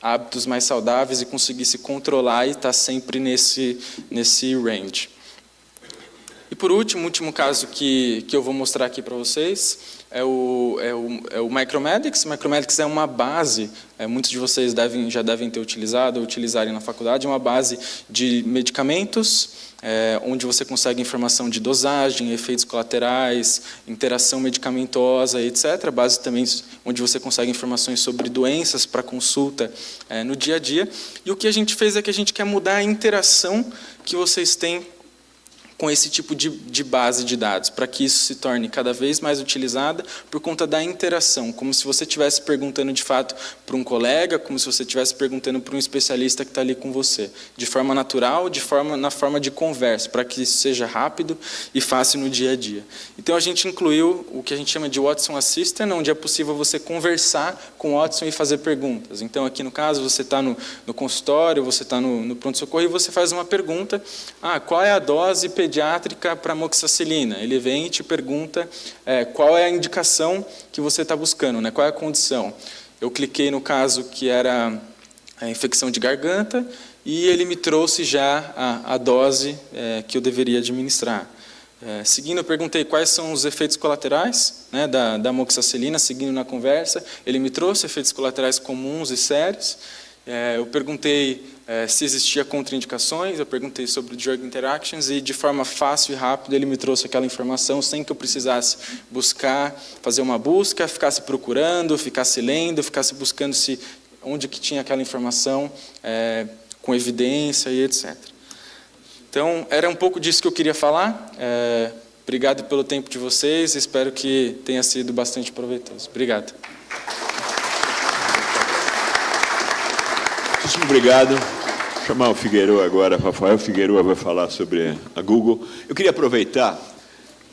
hábitos mais saudáveis e conseguisse controlar e estar sempre nesse range. E por último, o último caso que eu vou mostrar aqui para vocês é o Micromedics. O Micromedics é uma base, muitos de vocês já devem ter utilizado ou utilizarem na faculdade, é uma base de medicamentos, onde você consegue informação de dosagem, efeitos colaterais, interação medicamentosa, etc. Base também onde você consegue informações sobre doenças para consulta no dia a dia. E o que a gente fez é que a gente quer mudar a interação que vocês têm com esse tipo de base de dados, para que isso se torne cada vez mais utilizada por conta da interação, como se você estivesse perguntando de fato para um colega, como se você estivesse perguntando para um especialista que está ali com você, de forma natural, na forma de conversa, para que isso seja rápido e fácil no dia a dia. Então a gente incluiu o que a gente chama de Watson Assistant, onde é possível você conversar com o Watson e fazer perguntas. Então aqui no caso você está no consultório, você está no pronto-socorro e você faz uma pergunta, qual é a dose pediátrica para amoxicilina? Ele vem e te pergunta qual é a indicação que você está buscando, né? Qual é a condição. Eu cliquei no caso que era a infecção de garganta e ele me trouxe já a dose que eu deveria administrar. Seguindo, eu perguntei quais são os efeitos colaterais, né, da amoxicilina, seguindo na conversa. Ele me trouxe efeitos colaterais comuns e sérios. Eu perguntei se existia contraindicações, eu perguntei sobre drug interactions e de forma fácil e rápida ele me trouxe aquela informação sem que eu precisasse buscar, fazer uma busca, ficasse procurando, ficasse lendo, ficasse buscando onde que tinha aquela informação com evidência e etc. Então, era um pouco disso que eu queria falar. Obrigado pelo tempo de vocês, espero que tenha sido bastante proveitoso. Obrigado. Muito obrigado. Vou chamar o Figueiredo agora, Rafael Figueiredo vai falar sobre a Google. Eu queria aproveitar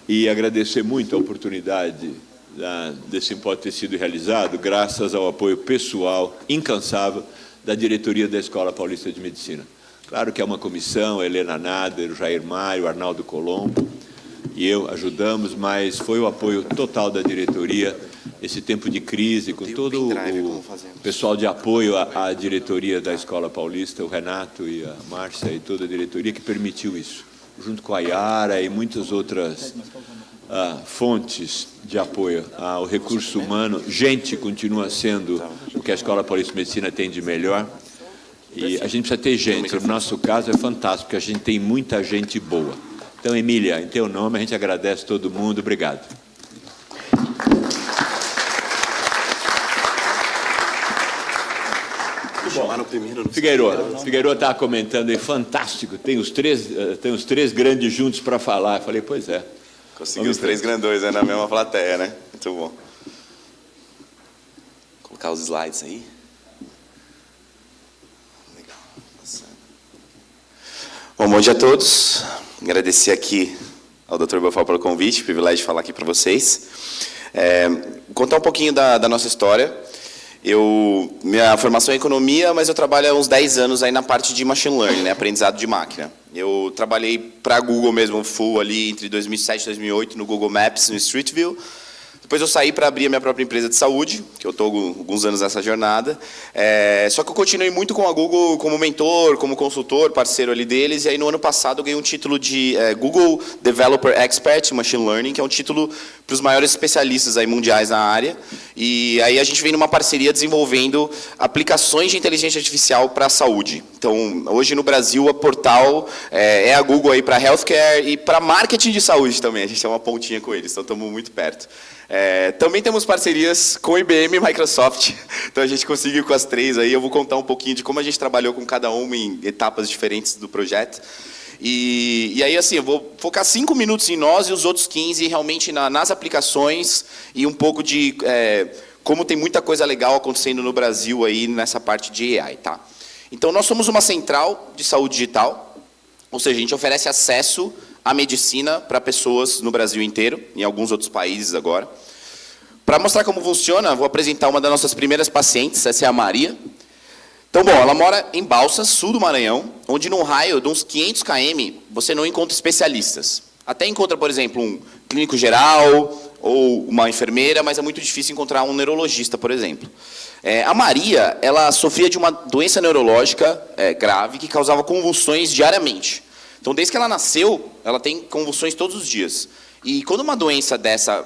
e agradecer muito a oportunidade desse simpósio ter sido realizado, graças ao apoio pessoal, incansável, da diretoria da Escola Paulista de Medicina. Claro que é uma comissão, a Helena Nader, o Jair Mário, o Arnaldo Colombo e eu ajudamos, mas foi o apoio total da diretoria esse tempo de crise, com todo o pessoal de apoio à diretoria da Escola Paulista, o Renato e a Márcia e toda a diretoria que permitiu isso, junto com a Yara e muitas outras fontes de apoio ao recurso humano. Gente continua sendo o que a Escola Paulista de Medicina tem de melhor. E a gente precisa ter gente. No nosso caso é fantástico, porque a gente tem muita gente boa. Então, Emília, em teu nome, a gente agradece todo mundo. Obrigado. Figueiredo estava comentando aí, fantástico, tem os três grandes juntos para falar. Eu falei, pois é. Conseguiu os três grandões na mesma plateia, né? Muito bom. Vou colocar os slides aí. Legal. Bom dia a todos. Agradecer aqui ao Dr. Belfort pelo convite, privilégio de falar aqui para vocês. Contar um pouquinho da nossa história. Minha formação é em economia, mas eu trabalho há uns 10 anos aí na parte de machine learning, né, aprendizado de máquina. Eu trabalhei para a Google mesmo, full ali entre 2007 e 2008 no Google Maps, no Street View. Depois eu saí para abrir a minha própria empresa de saúde, que eu estou alguns anos nessa jornada. Só que eu continuei muito com a Google como mentor, como consultor, parceiro ali deles. E aí no ano passado eu ganhei um título de Google Developer Expert em Machine Learning, que é um título para os maiores especialistas aí mundiais na área. E aí a gente vem numa parceria desenvolvendo aplicações de inteligência artificial para a saúde. Então, hoje no Brasil, a Portal é a Google aí para healthcare e para marketing de saúde também. A gente é uma pontinha com eles, então estamos muito perto. Também temos parcerias com IBM e Microsoft, então a gente conseguiu com as três aí. Eu vou contar um pouquinho de como a gente trabalhou com cada uma em etapas diferentes do projeto. E aí, assim, eu vou focar 5 minutos em nós e os outros 15 realmente nas aplicações e um pouco de como tem muita coisa legal acontecendo no Brasil aí nessa parte de AI, tá? Então, nós somos uma central de saúde digital, ou seja, a gente oferece acesso à medicina para pessoas no Brasil inteiro, em alguns outros países agora. Para mostrar como funciona, vou apresentar uma das nossas primeiras pacientes, essa é a Maria. Então, bom, ela mora em Balsas, sul do Maranhão, onde num raio de uns 500 km você não encontra especialistas. Até encontra, por exemplo, um clínico geral ou uma enfermeira, mas é muito difícil encontrar um neurologista, por exemplo. A Maria, ela sofria de uma doença neurológica grave que causava convulsões diariamente. Então, desde que ela nasceu, ela tem convulsões todos os dias. E quando uma doença dessa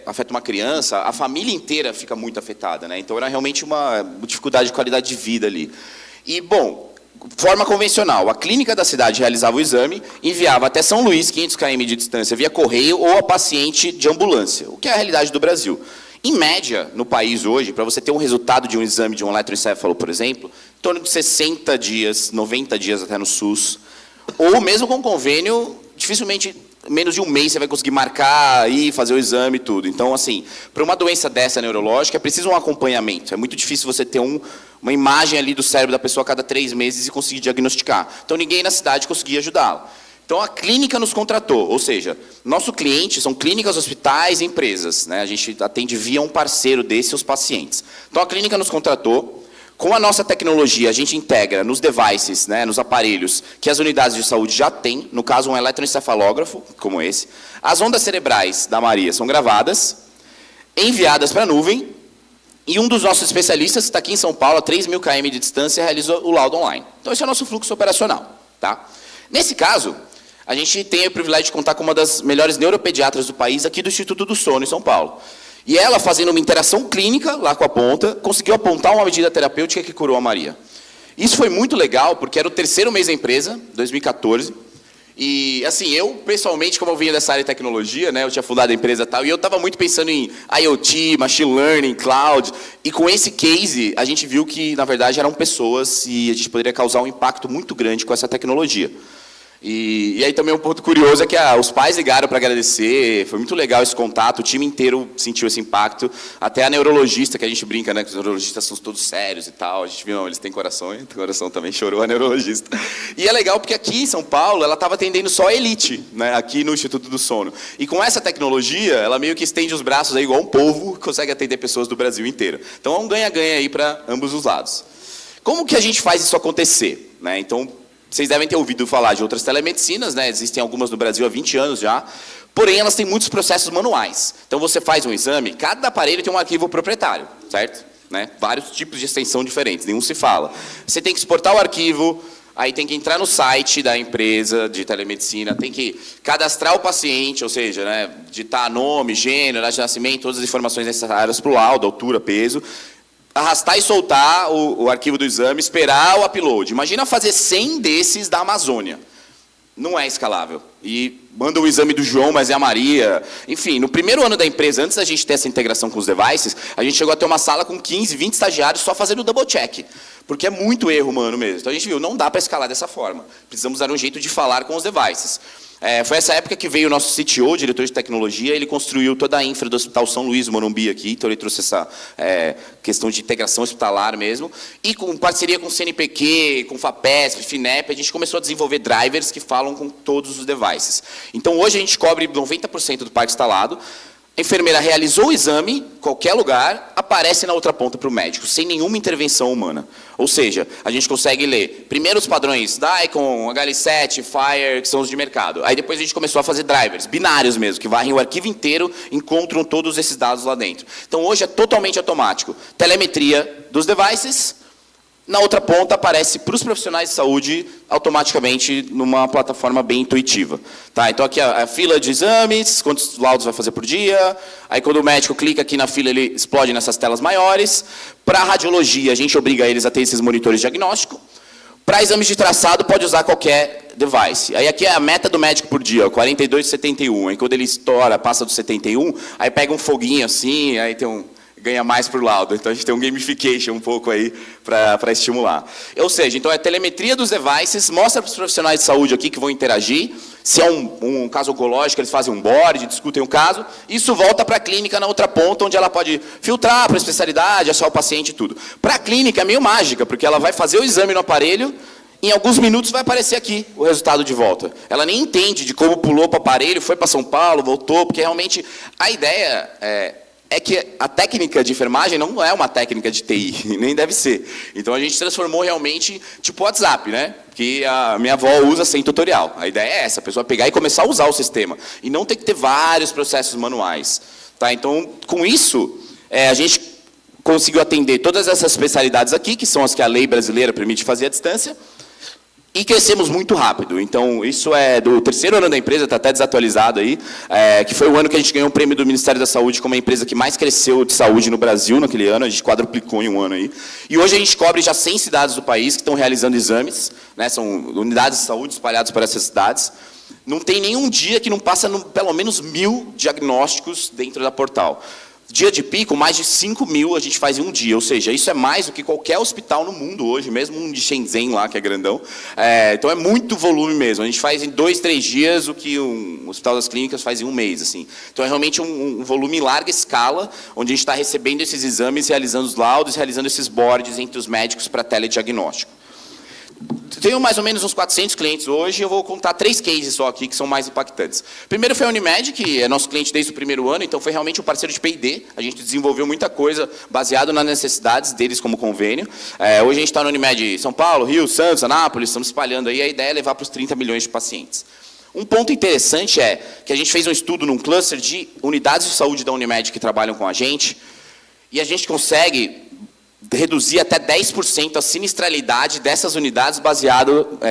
afeta uma criança, a família inteira fica muito afetada, né? Então, era realmente uma dificuldade de qualidade de vida ali. E, bom, forma convencional, a clínica da cidade realizava o exame, enviava até São Luís, 500 km de distância, via correio, ou a paciente de ambulância, o que é a realidade do Brasil. Em média, no país hoje, para você ter um resultado de um exame de um eletroencefalo, por exemplo, em torno de 60 dias, 90 dias até no SUS, ou mesmo com convênio, dificilmente menos de um mês você vai conseguir marcar e fazer o exame e tudo. Então, assim, para uma doença dessa neurológica, é preciso um acompanhamento. É muito difícil você ter uma imagem ali do cérebro da pessoa a cada 3 meses e conseguir diagnosticar. Então, ninguém na cidade conseguia ajudá-la. Então, a clínica nos contratou, ou seja, nosso cliente são clínicas, hospitais e empresas, né? A gente atende via um parceiro desse os pacientes. Então, a clínica nos contratou. Com a nossa tecnologia, a gente integra nos devices, né, nos aparelhos, que as unidades de saúde já têm, no caso, um eletroencefalógrafo, como esse. As ondas cerebrais da Maria são gravadas, enviadas para a nuvem, e um dos nossos especialistas, que está aqui em São Paulo, a 3.000 km de distância, realiza o laudo online. Então, esse é o nosso fluxo operacional. Tá? Nesse caso, a gente tem o privilégio de contar com uma das melhores neuropediatras do país, aqui do Instituto do Sono, em São Paulo. E ela, fazendo uma interação clínica lá com a ponta, conseguiu apontar uma medida terapêutica que curou a Maria. Isso foi muito legal, porque era o 3º mês da empresa, 2014. E, assim, eu, pessoalmente, como eu vinha dessa área de tecnologia, né, eu tinha fundado a empresa e tal, e eu estava muito pensando em IoT, Machine Learning, Cloud. E com esse case, a gente viu que, na verdade, eram pessoas e a gente poderia causar um impacto muito grande com essa tecnologia. E aí também um ponto curioso é que os pais ligaram para agradecer, foi muito legal esse contato, o time inteiro sentiu esse impacto, até a neurologista, que a gente brinca, né, que os neurologistas são todos sérios e tal, a gente viu, não, eles têm coração, e o coração também chorou a neurologista. E é legal porque aqui em São Paulo, ela estava atendendo só a elite, né, aqui no Instituto do Sono. E com essa tecnologia, ela meio que estende os braços aí igual um polvo, consegue atender pessoas do Brasil inteiro. Então é um ganha-ganha aí para ambos os lados. Como que a gente faz isso acontecer? Né? Então, vocês devem ter ouvido falar de outras telemedicinas, né? Existem algumas no Brasil há 20 anos já, porém elas têm muitos processos manuais. Então você faz um exame, cada aparelho tem um arquivo proprietário, certo? Né? Vários tipos de extensão diferentes, nenhum se fala. Você tem que exportar o arquivo, aí tem que entrar no site da empresa de telemedicina, tem que cadastrar o paciente, ou seja, né, digitar nome, gênero, data de nascimento, todas as informações necessárias para o laudo, altura, peso, arrastar e soltar o arquivo do exame, esperar o upload. Imagina fazer 100 desses da Amazônia. Não é escalável. E manda o exame do João, mas é a Maria. Enfim, no primeiro ano da empresa, antes da gente ter essa integração com os devices, a gente chegou a ter uma sala com 15, 20 estagiários só fazendo double check. Porque é muito erro humano mesmo. Então a gente viu, não dá para escalar dessa forma. Precisamos dar um jeito de falar com os devices. Foi essa época que veio o nosso CTO, diretor de tecnologia, ele construiu toda a infra do Hospital São Luís, Morumbi aqui, então ele trouxe essa questão de integração hospitalar mesmo, e com parceria com o CNPq, com o FAPESP, FINEP, a gente começou a desenvolver drivers que falam com todos os devices. Então hoje a gente cobre 90% do parque instalado. A enfermeira realizou o exame, qualquer lugar, aparece na outra ponta para o médico, sem nenhuma intervenção humana. Ou seja, a gente consegue ler primeiro os padrões DICOM, HL7, FHIR, que são os de mercado. Aí depois a gente começou a fazer drivers, binários mesmo, que varrem o arquivo inteiro, encontram todos esses dados lá dentro. Então hoje é totalmente automático. Telemetria dos devices. Na outra ponta aparece para os profissionais de saúde automaticamente numa plataforma bem intuitiva. Tá, então aqui a fila de exames, quantos laudos vai fazer por dia. Aí quando o médico clica aqui na fila, ele explode nessas telas maiores. Para a radiologia, a gente obriga eles a ter esses monitores de diagnóstico. Para exames de traçado, pode usar qualquer device. Aí aqui é a meta do médico por dia, 42,71. Aí quando ele estoura, passa do 71, aí pega um foguinho assim, aí tem ganha mais por laudo. Então a gente tem um gamification um pouco aí para estimular. Ou seja, então é telemetria dos devices, mostra para os profissionais de saúde aqui que vão interagir. Se é um caso oncológico, eles fazem um board, discutem o caso. Isso volta para a clínica na outra ponta, onde ela pode filtrar para a especialidade, achar o paciente e tudo. Para a clínica é meio mágica, porque ela vai fazer o exame no aparelho, em alguns minutos vai aparecer aqui o resultado de volta. Ela nem entende de como pulou para o aparelho, foi para São Paulo, voltou, porque realmente a ideia é que a técnica de enfermagem não é uma técnica de TI, nem deve ser. Então a gente transformou realmente tipo WhatsApp, né? Que a minha avó usa sem tutorial. A ideia é essa, a pessoa pegar e começar a usar o sistema. E não ter que ter vários processos manuais. Tá? Então, com isso, a gente conseguiu atender todas essas especialidades aqui, que são as que a lei brasileira permite fazer à distância. E crescemos muito rápido. Então, isso é do terceiro ano da empresa, está até desatualizado aí, que foi o ano que a gente ganhou um prêmio do Ministério da Saúde como a empresa que mais cresceu de saúde no Brasil naquele ano. A gente quadruplicou em um ano aí. E hoje a gente cobre já 100 cidades do país que estão realizando exames, né? São unidades de saúde espalhadas por essas cidades. Não tem nenhum dia que não passa pelo menos 1.000 diagnósticos dentro da portal. Dia de pico, mais de 5.000 a gente faz em um dia, ou seja, isso é mais do que qualquer hospital no mundo hoje, mesmo um de Shenzhen lá, que é grandão. Então é muito volume mesmo, a gente faz em 2, 3 dias o que um Hospital das Clínicas faz em um mês. Assim. Então é realmente um volume em larga escala, onde a gente está recebendo esses exames, realizando os laudos, realizando esses boards entre os médicos para telediagnóstico. Tenho mais ou menos uns 400 clientes hoje, eu vou contar 3 cases só aqui que são mais impactantes. Primeiro foi a Unimed, que é nosso cliente desde o primeiro ano, então foi realmente um parceiro de P&D. A gente desenvolveu muita coisa baseado nas necessidades deles como convênio. Hoje a gente está no Unimed São Paulo, Rio, Santos, Anápolis, estamos espalhando aí, a ideia é levar para os 30 milhões de pacientes. Um ponto interessante é que a gente fez um estudo num cluster de unidades de saúde da Unimed que trabalham com a gente, e a gente consegue reduzir até 10% a sinistralidade dessas unidades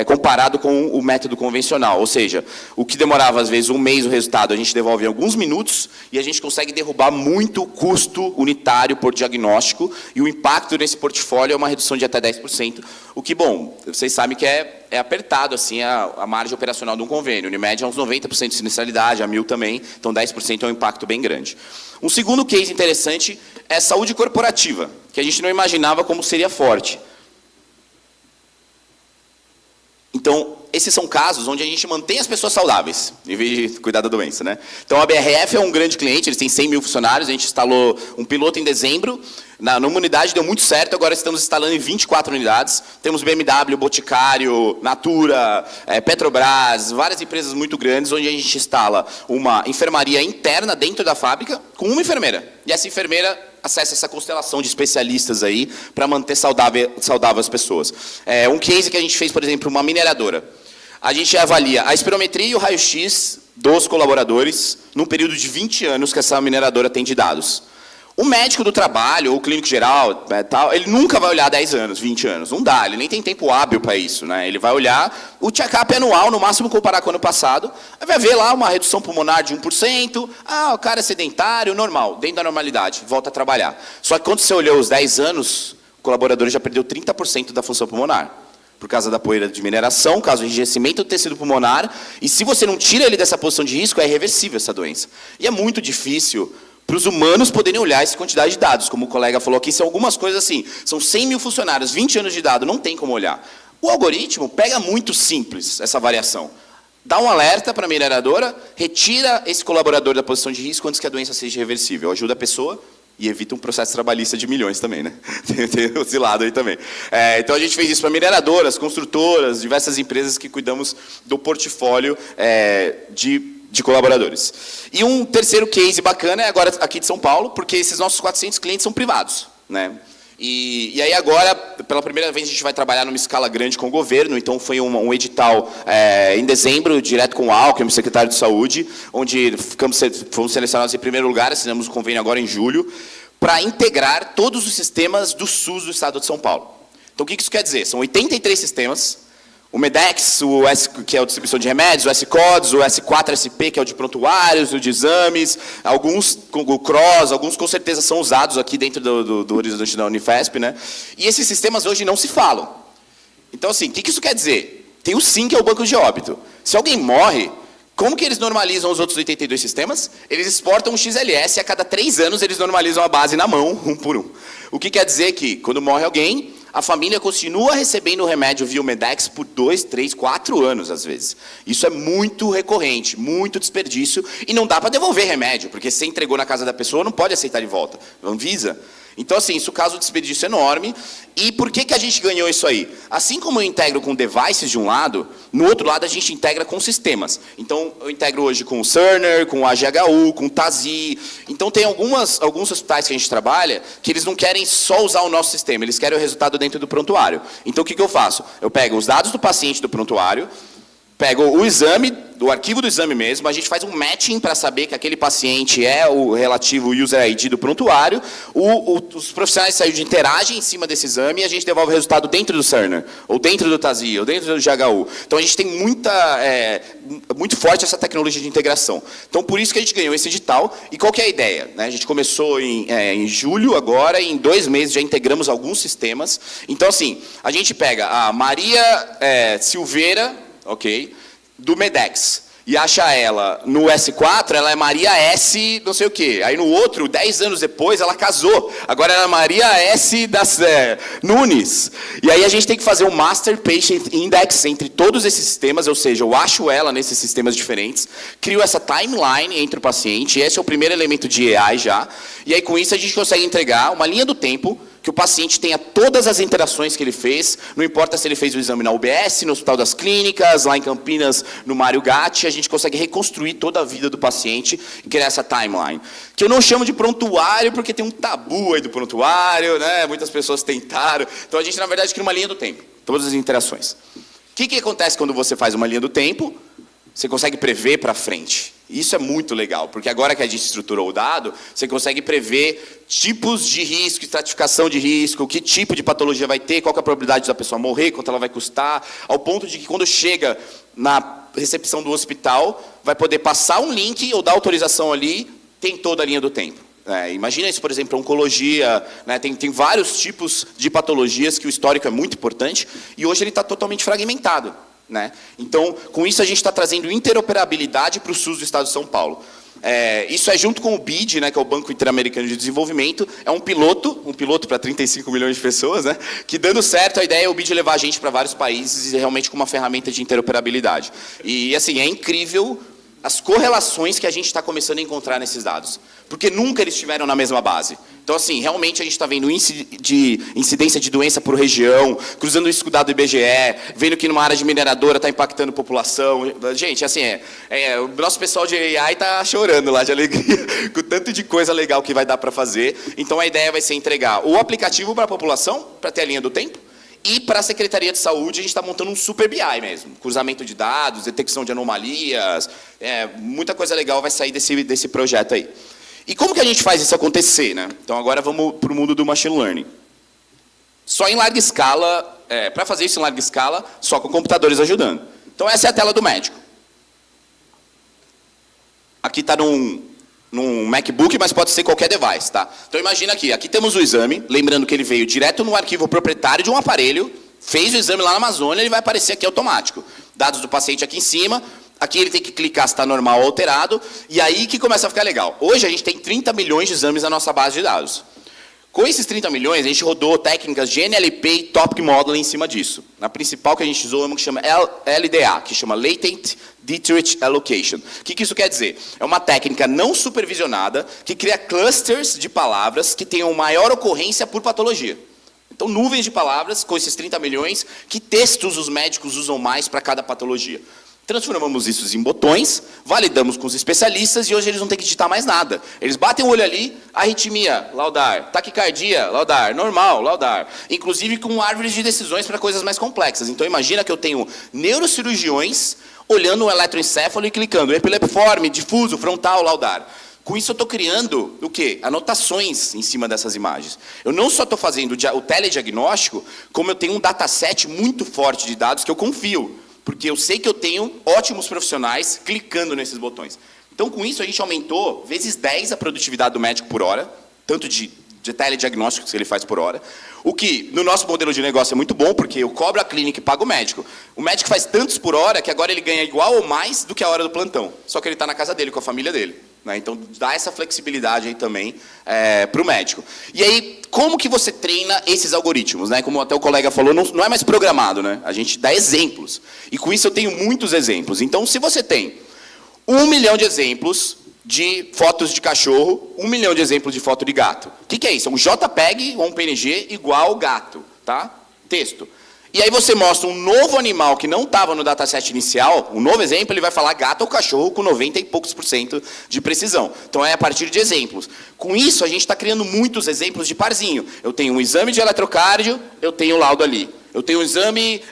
comparado com o método convencional. Ou seja, o que demorava às vezes um mês o resultado, a gente devolve em alguns minutos e a gente consegue derrubar muito o custo unitário por diagnóstico e o impacto nesse portfólio é uma redução de até 10%. O que, bom, vocês sabem que é apertado assim, a margem operacional de um convênio. Unimed é uns 90% de sinistralidade, a 1.000 também, então 10% é um impacto bem grande. Um segundo case interessante é saúde corporativa, que a gente não imaginava como seria forte. Então, esses são casos onde a gente mantém as pessoas saudáveis, em vez de cuidar da doença, né? Então, a BRF é um grande cliente, eles têm 100 mil funcionários, a gente instalou um piloto em dezembro, numa unidade deu muito certo, agora estamos instalando em 24 unidades. Temos BMW, Boticário, Natura, Petrobras, várias empresas muito grandes, onde a gente instala uma enfermaria interna dentro da fábrica, com uma enfermeira. E essa enfermeira acessa essa constelação de especialistas aí para manter saudável as pessoas. Um case que a gente fez, por exemplo, uma mineradora. A gente avalia a espirometria e o raio-x dos colaboradores num período de 20 anos que essa mineradora tem de dados. O médico do trabalho, ou o clínico geral, ele nunca vai olhar 10 anos, 20 anos. Não dá, ele nem tem tempo hábil para isso. Né? Ele vai olhar o check-up anual, no máximo comparar com o ano passado, vai ver lá uma redução pulmonar de 1%, o cara é sedentário, normal, dentro da normalidade, volta a trabalhar. Só que quando você olhou os 10 anos, o colaborador já perdeu 30% da função pulmonar. Por causa da poeira de mineração, caso do enrijecimento do tecido pulmonar, e se você não tira ele dessa posição de risco, é irreversível essa doença. E é muito difícil para os humanos poderem olhar essa quantidade de dados. Como o colega falou aqui, são algumas coisas assim, são 100 mil funcionários, 20 anos de dado, não tem como olhar. O algoritmo pega muito simples essa variação. Dá um alerta para a mineradora, retira esse colaborador da posição de risco antes que a doença seja irreversível. Ajuda a pessoa e evita um processo trabalhista de milhões também, né? Tem esse lado aí também. Então a gente fez isso para mineradoras, construtoras, diversas empresas que cuidamos do portfólio de colaboradores. E um terceiro case bacana é agora aqui de São Paulo, porque esses nossos 400 clientes são privados, né? E aí agora, pela primeira vez, a gente vai trabalhar numa escala grande com o governo, então foi um edital em dezembro, direto com o Alckmin, secretário de Saúde, onde fomos selecionados em primeiro lugar, assinamos o convênio agora em julho, para integrar todos os sistemas do SUS do Estado de São Paulo. Então o que isso quer dizer? São 83 sistemas, o MEDEX, que é a distribuição de remédios, o S-CODS, o S4SP, que é o de prontuários, o de exames, alguns, o CROSS, alguns com certeza são usados aqui dentro do horizonte da Unifesp, né? E esses sistemas hoje não se falam. Então, assim, o que isso quer dizer? Tem o SIM, que é o banco de óbito. Se alguém morre, como que eles normalizam os outros 82 sistemas? Eles exportam um XLS e a cada 3 anos eles normalizam a base na mão, um por um. O que quer dizer que, quando morre alguém, a família continua recebendo o remédio via o MEDEX por 2, 3, 4 anos, às vezes. Isso é muito recorrente, muito desperdício, e não dá para devolver remédio, porque se você entregou na casa da pessoa, não pode aceitar de volta. Anvisa. Então, assim, isso causa um desperdício enorme. E por que a gente ganhou isso aí? Assim como eu integro com devices de um lado, no outro lado a gente integra com sistemas. Então, eu integro hoje com o Cerner, com o AGHU, com o TASI. Então, tem alguns hospitais que a gente trabalha que eles não querem só usar o nosso sistema, eles querem o resultado dentro do prontuário. Então, o que eu faço? Eu pego os dados do paciente do prontuário, pega o exame, do arquivo do exame mesmo, a gente faz um matching para saber que aquele paciente é o relativo user ID do prontuário, os profissionais de saúde interagem em cima desse exame e a gente devolve o resultado dentro do Cerner, ou dentro do TASI, ou dentro do GHU. Então a gente tem muito forte essa tecnologia de integração. Então por isso que a gente ganhou esse edital. E qual que é a ideia? A gente começou em julho agora, e em 2 meses já integramos alguns sistemas. Então assim, a gente pega a Maria Silveira, ok, do Medex, e acha ela no S4, ela é Maria S não sei o quê. Aí no outro, 10 anos depois, ela casou. Agora ela é Maria S Nunes. E aí a gente tem que fazer um Master Patient Index entre todos esses sistemas, ou seja, eu acho ela nesses sistemas diferentes, crio essa timeline entre o paciente, esse é o primeiro elemento de AI já, e aí com isso a gente consegue entregar uma linha do tempo que o paciente tenha todas as interações que ele fez, não importa se ele fez o exame na UBS, no Hospital das Clínicas, lá em Campinas, no Mário Gatti, a gente consegue reconstruir toda a vida do paciente e criar essa timeline. Que eu não chamo de prontuário, porque tem um tabu aí do prontuário, né? Muitas pessoas tentaram. Então a gente, na verdade, cria uma linha do tempo, todas as interações. O que acontece quando você faz uma linha do tempo? Você consegue prever para frente. Isso é muito legal, porque agora que a gente estruturou o dado, você consegue prever tipos de risco, estratificação de risco, que tipo de patologia vai ter, qual que é a probabilidade da pessoa morrer, quanto ela vai custar, ao ponto de que quando chega na recepção do hospital, vai poder passar um link ou dar autorização ali, tem toda a linha do tempo. Imagina isso, por exemplo, oncologia, né? Tem vários tipos de patologias que o histórico é muito importante, e hoje ele está totalmente fragmentado. Né? Então, com isso a gente está trazendo interoperabilidade para o SUS do Estado de São Paulo. Isso é junto com o BID, né, que é o Banco Interamericano de Desenvolvimento, é um piloto para 35 milhões de pessoas, né, que dando certo, a ideia é o BID levar a gente para vários países e realmente com uma ferramenta de interoperabilidade. E assim, é incrível as correlações que a gente está começando a encontrar nesses dados, porque nunca eles estiveram na mesma base. Então, assim, realmente a gente está vendo incidência de doença por região, cruzando isso com o dado do IBGE, vendo que numa área de mineradora está impactando a população. Gente, assim, o nosso pessoal de AI está chorando lá de alegria, com o tanto de coisa legal que vai dar para fazer. Então, a ideia vai ser entregar o aplicativo para a população, para ter a linha do tempo, e para a Secretaria de Saúde, a gente está montando um super BI mesmo. Cruzamento de dados, detecção de anomalias, muita coisa legal vai sair desse projeto aí. E como que a gente faz isso acontecer, né? Então agora vamos para o mundo do Machine Learning. Só em larga escala, para fazer isso em larga escala, só com computadores ajudando. Então essa é a tela do médico. Aqui está num MacBook, mas pode ser qualquer device, tá? Então imagina aqui temos o exame, lembrando que ele veio direto no arquivo proprietário de um aparelho, fez o exame lá na Amazônia, ele vai aparecer aqui automático. Dados do paciente aqui em cima, aqui ele tem que clicar se está normal ou alterado, e aí que começa a ficar legal. Hoje a gente tem 30 milhões de exames na nossa base de dados. Com esses 30 milhões, a gente rodou técnicas de NLP e Topic Modeling em cima disso. A principal que a gente usou é uma que chama LDA, que chama Latent Deterrent Allocation. O que isso quer dizer? É uma técnica não supervisionada que cria clusters de palavras que tenham maior ocorrência por patologia. Então, nuvens de palavras com esses 30 milhões, que textos os médicos usam mais para cada patologia. Transformamos isso em botões, validamos com os especialistas e hoje eles não têm que digitar mais nada. Eles batem o olho ali, arritmia, laudar, taquicardia, laudar, normal, laudar. Inclusive com árvores de decisões para coisas mais complexas. Então imagina que eu tenho neurocirurgiões olhando o eletroencefalo e clicando, epileptiforme, difuso, frontal, laudar. Com isso eu estou criando o quê? Anotações em cima dessas imagens. Eu não só estou fazendo o telediagnóstico, como eu tenho um dataset muito forte de dados que eu confio. Porque eu sei que eu tenho ótimos profissionais clicando nesses botões. Então, com isso, a gente aumentou vezes 10 a produtividade do médico por hora, tanto de telediagnósticos que ele faz por hora, o que, no nosso modelo de negócio, é muito bom, porque eu cobro a clínica e pago o médico. O médico faz tantos por hora que agora ele ganha igual ou mais do que a hora do plantão. Só que ele está na casa dele, com a família dele. Né? Então, dá essa flexibilidade aí também para o médico. E aí, como que você treina esses algoritmos? Né? Como até o colega falou, não é mais programado. Né? A gente dá exemplos. E com isso eu tenho muitos exemplos. Então, se você tem 1 milhão de exemplos de fotos de cachorro, 1 milhão de exemplos de foto de gato. O que é isso? É um JPEG ou um PNG igual gato. Tá? Texto. E aí você mostra um novo animal que não estava no dataset inicial, um novo exemplo, ele vai falar gato ou cachorro com 90 e poucos % de precisão. Então é a partir de exemplos. Com isso, a gente está criando muitos exemplos de parzinho. Eu tenho um exame de eletrocárdio, eu tenho o laudo ali. Eu tenho um exame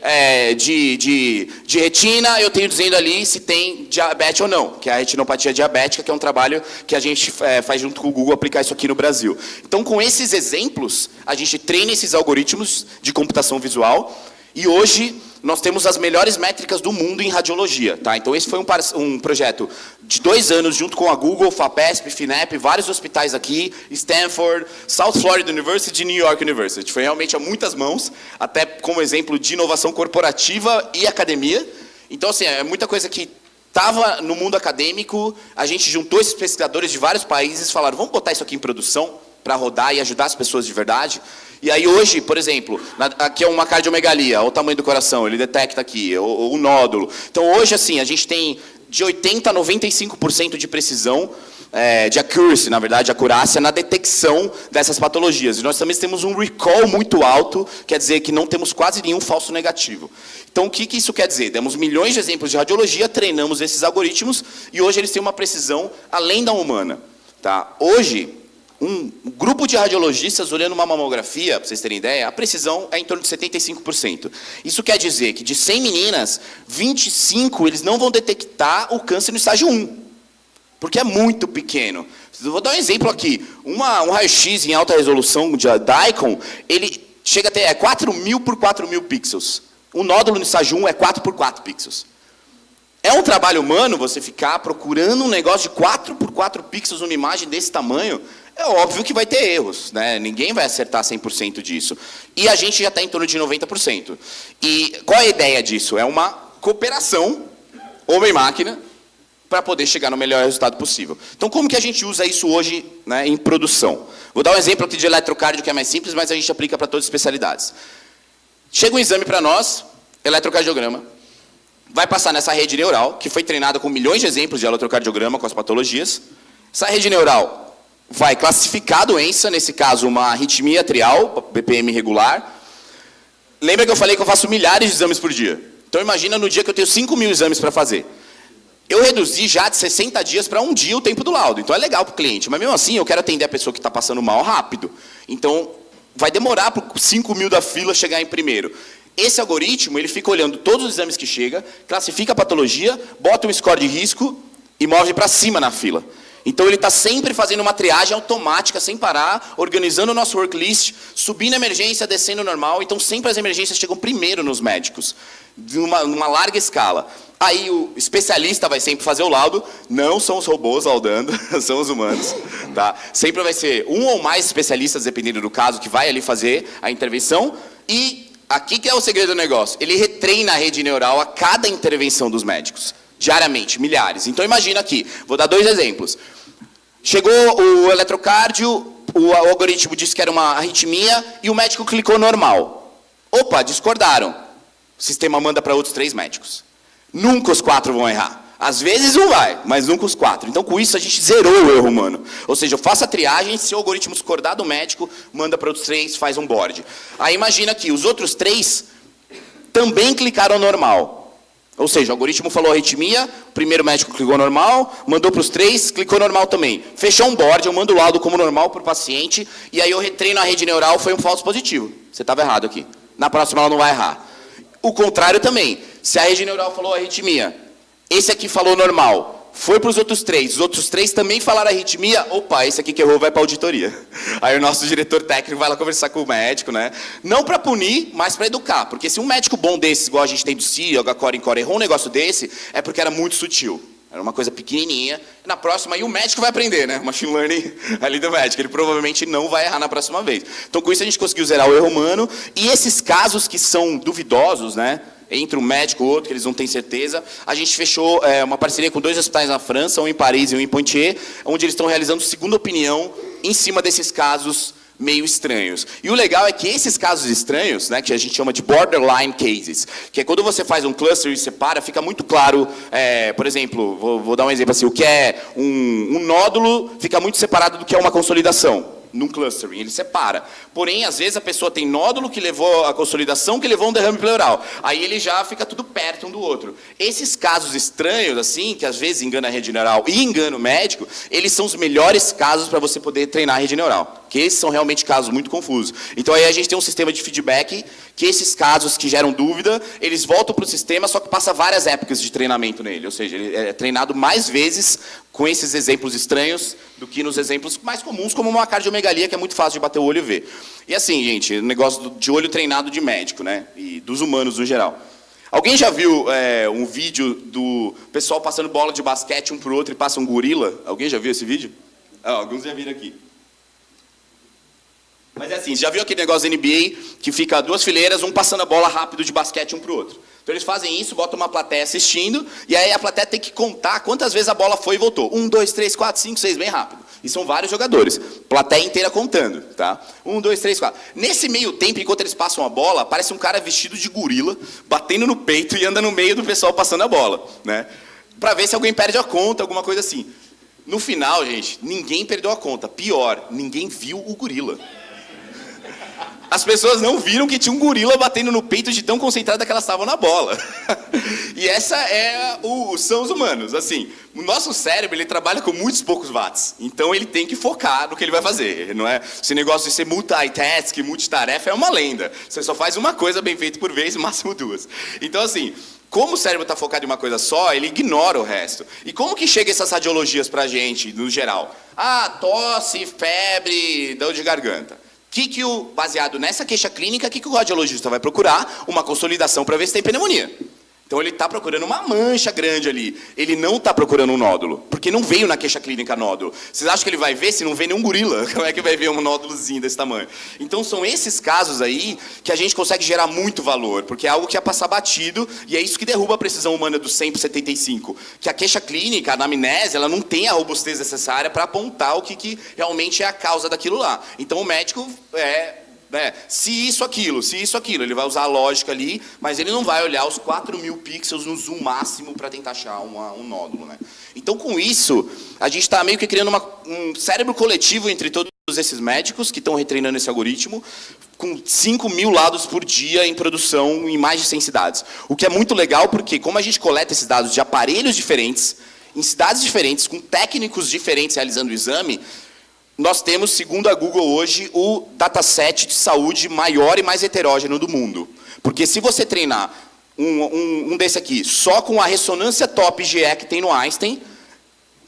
de retina, eu tenho dizendo ali se tem diabetes ou não, que é a retinopatia diabética, que é um trabalho que a gente faz junto com o Google aplicar isso aqui no Brasil. Então, com esses exemplos, a gente treina esses algoritmos de computação visual e hoje nós temos as melhores métricas do mundo em radiologia. Tá? Então, esse foi um projeto de 2 anos, junto com a Google, FAPESP, FINEP, vários hospitais aqui, Stanford, South Florida University e New York University. Foi realmente a muitas mãos, até como exemplo de inovação corporativa e academia. Então, assim, é muita coisa que estava no mundo acadêmico, a gente juntou esses pesquisadores de vários países e falaram, vamos botar isso aqui em produção para rodar e ajudar as pessoas de verdade. E aí hoje, por exemplo, aqui é uma cardiomegalia, olha o tamanho do coração, ele detecta aqui, o nódulo. Então hoje, assim, a gente tem de 80% a 95% de precisão, de accuracy, na verdade, acurácia, na detecção dessas patologias. E nós também temos um recall muito alto, quer dizer que não temos quase nenhum falso negativo. Então, o que isso quer dizer? Demos milhões de exemplos de radiologia, treinamos esses algoritmos, e hoje eles têm uma precisão além da humana. Tá? Hoje, um grupo de radiologistas olhando uma mamografia, para vocês terem ideia, a precisão é em torno de 75%. Isso quer dizer que de 100 meninas, 25 eles não vão detectar o câncer no estágio 1, porque é muito pequeno. Eu vou dar um exemplo aqui. Um raio-x em alta resolução da Icon, ele chega até 4.000 por 4.000 pixels. O nódulo no estágio 1 é 4 por 4 pixels. É um trabalho humano você ficar procurando um negócio de 4 por 4 pixels numa imagem desse tamanho. É óbvio que vai ter erros, né? Ninguém vai acertar 100% disso. E a gente já está em torno de 90%. E qual é a ideia disso? É uma cooperação, homem-máquina, para poder chegar no melhor resultado possível. Então, como que a gente usa isso hoje, né, em produção? Vou dar um exemplo aqui de eletrocardio, que é mais simples, mas a gente aplica para todas as especialidades. Chega um exame para nós, eletrocardiograma, vai passar nessa rede neural, que foi treinada com milhões de exemplos de eletrocardiograma com as patologias. Essa rede neural vai classificar a doença, nesse caso uma arritmia atrial, BPM irregular. Lembra que eu falei que eu faço milhares de exames por dia? Então imagina no dia que eu tenho 5.000 exames para fazer. Eu reduzi já de 60 dias para 1 dia o tempo do laudo. Então é legal para o cliente, mas mesmo assim eu quero atender a pessoa que está passando mal rápido. Então vai demorar para 5.000 da fila chegar em primeiro. Esse algoritmo, ele fica olhando todos os exames que chega, classifica a patologia, bota um score de risco e move para cima na fila. Então ele está sempre fazendo uma triagem automática, sem parar, organizando o nosso worklist, subindo a emergência, descendo normal. Então sempre as emergências chegam primeiro nos médicos, numa larga escala. Aí o especialista vai sempre fazer o laudo, não são os robôs laudando, são os humanos. Tá? Sempre vai ser um ou mais especialistas, dependendo do caso, que vai ali fazer a intervenção. E aqui que é o segredo do negócio, ele retreina a rede neural a cada intervenção dos médicos. Diariamente, milhares. Então imagina aqui, vou dar 2 exemplos. Chegou o eletrocardio, o algoritmo disse que era uma arritmia e o médico clicou normal. Opa, discordaram. O sistema manda para outros 3 médicos. Nunca os 4 vão errar. Às vezes um vai, mas nunca os 4. Então com isso a gente zerou o erro humano. Ou seja, eu faço a triagem, se o algoritmo discordar do médico, manda para outros 3, faz um board. Aí imagina que os outros 3 também clicaram normal. Ou seja, o algoritmo falou arritmia, o primeiro médico clicou normal, mandou para os 3, clicou normal também. Fechou um board, eu mando o laudo como normal para o paciente, e aí eu retreino a rede neural, foi um falso positivo. Você estava errado aqui. Na próxima ela não vai errar. O contrário também. Se a rede neural falou arritmia, esse aqui falou normal, foi para os outros 3, os outros 3 também falaram arritmia, opa, esse aqui que errou vai para a auditoria. Aí o nosso diretor técnico vai lá conversar com o médico, né? Não para punir, mas para educar. Porque se um médico bom desses, igual a gente tem do Yoga, Core, errou um negócio desse, é porque era muito sutil. Era uma coisa pequenininha. Na próxima, aí o médico vai aprender, né? Machine Learning ali do médico. Ele provavelmente não vai errar na próxima vez. Então, com isso, a gente conseguiu zerar o erro humano. E esses casos que são duvidosos, né? Entre um médico e outro, que eles não têm certeza, a gente fechou uma parceria com 2 hospitais na França, um em Paris e um em Poitiers, onde eles estão realizando segunda opinião em cima desses casos meio estranhos. E o legal é que esses casos estranhos, né, que a gente chama de borderline cases, que é quando você faz um cluster e separa, fica muito claro, por exemplo, vou dar um exemplo assim, o que é um nódulo fica muito separado do que é uma consolidação. Num clustering, ele separa. Porém, às vezes a pessoa tem nódulo que levou a consolidação, que levou um derrame pleural. Aí ele já fica tudo perto um do outro. Esses casos estranhos, assim, que às vezes engana a rede neural e engana o médico, eles são os melhores casos para você poder treinar a rede neural. que esses são realmente casos muito confusos. Então aí a gente tem um sistema de feedback que esses casos que geram dúvida, eles voltam para o sistema, só que passa várias épocas de treinamento nele, ou seja, ele é treinado mais vezes com esses exemplos estranhos do que nos exemplos mais comuns, como uma cardiomegalia, que é muito fácil de bater o olho e ver. E assim, gente, o negócio de olho treinado de médico, né? E dos humanos no geral. Alguém já viu um vídeo do pessoal passando bola de basquete um pro outro e passa um gorila? Alguém já viu esse vídeo? Alguns já viram aqui. Mas é assim, já viu aquele negócio da NBA que fica duas fileiras, um passando a bola rápido de basquete um pro outro? Então eles fazem isso, botam uma plateia assistindo, e aí a plateia tem que contar quantas vezes a bola foi e voltou. 1, 2, 3, 4, 5, 6, bem rápido. E são vários jogadores. Plateia inteira contando, tá? 1, 2, 3, 4. Nesse meio tempo, enquanto eles passam a bola, aparece um cara vestido de gorila, batendo no peito e anda no meio do pessoal passando a bola, né? Pra ver se alguém perde a conta, alguma coisa assim. No final, gente, ninguém perdeu a conta. Pior, ninguém viu o gorila. As pessoas não viram que tinha um gorila batendo no peito de tão concentrada que elas estavam na bola. E essa são os humanos. Assim, o nosso cérebro ele trabalha com muitos poucos watts. Então ele tem que focar no que ele vai fazer. Não é? Esse negócio de ser multitask, multitarefa é uma lenda. Você só faz uma coisa bem feita por vez, máximo duas. Então assim, como o cérebro está focado em uma coisa só, ele ignora o resto. E como que chega essas radiologias para a gente, no geral? Tosse, febre, dor de garganta. Baseado nessa queixa clínica, o o radiologista vai procurar? Uma consolidação para ver se tem pneumonia. Então ele está procurando uma mancha grande ali. Ele não está procurando um nódulo, porque não veio na queixa clínica nódulo. Vocês acham que ele vai ver se não vê nenhum gorila? Como é que vai ver um nódulozinho desse tamanho? Então são esses casos aí que a gente consegue gerar muito valor, porque é algo que ia passar batido, e é isso que derruba a precisão humana do 100 por 75. Que a queixa clínica, a anamnese, ela não tem a robustez necessária para apontar o que realmente é a causa daquilo lá. Então o médico se isso, aquilo, ele vai usar a lógica ali, mas ele não vai olhar os 4.000 pixels no zoom máximo para tentar achar um nódulo, né? Então, com isso, a gente está meio que criando um cérebro coletivo entre todos esses médicos que estão retreinando esse algoritmo, com 5.000 lados por dia em produção em mais de 100 cidades. O que é muito legal, porque como a gente coleta esses dados de aparelhos diferentes, em cidades diferentes, com técnicos diferentes realizando o exame, nós temos, segundo a Google hoje, o dataset de saúde maior e mais heterógeno do mundo. Porque se você treinar um desse aqui só com a ressonância top GE que tem no Einstein,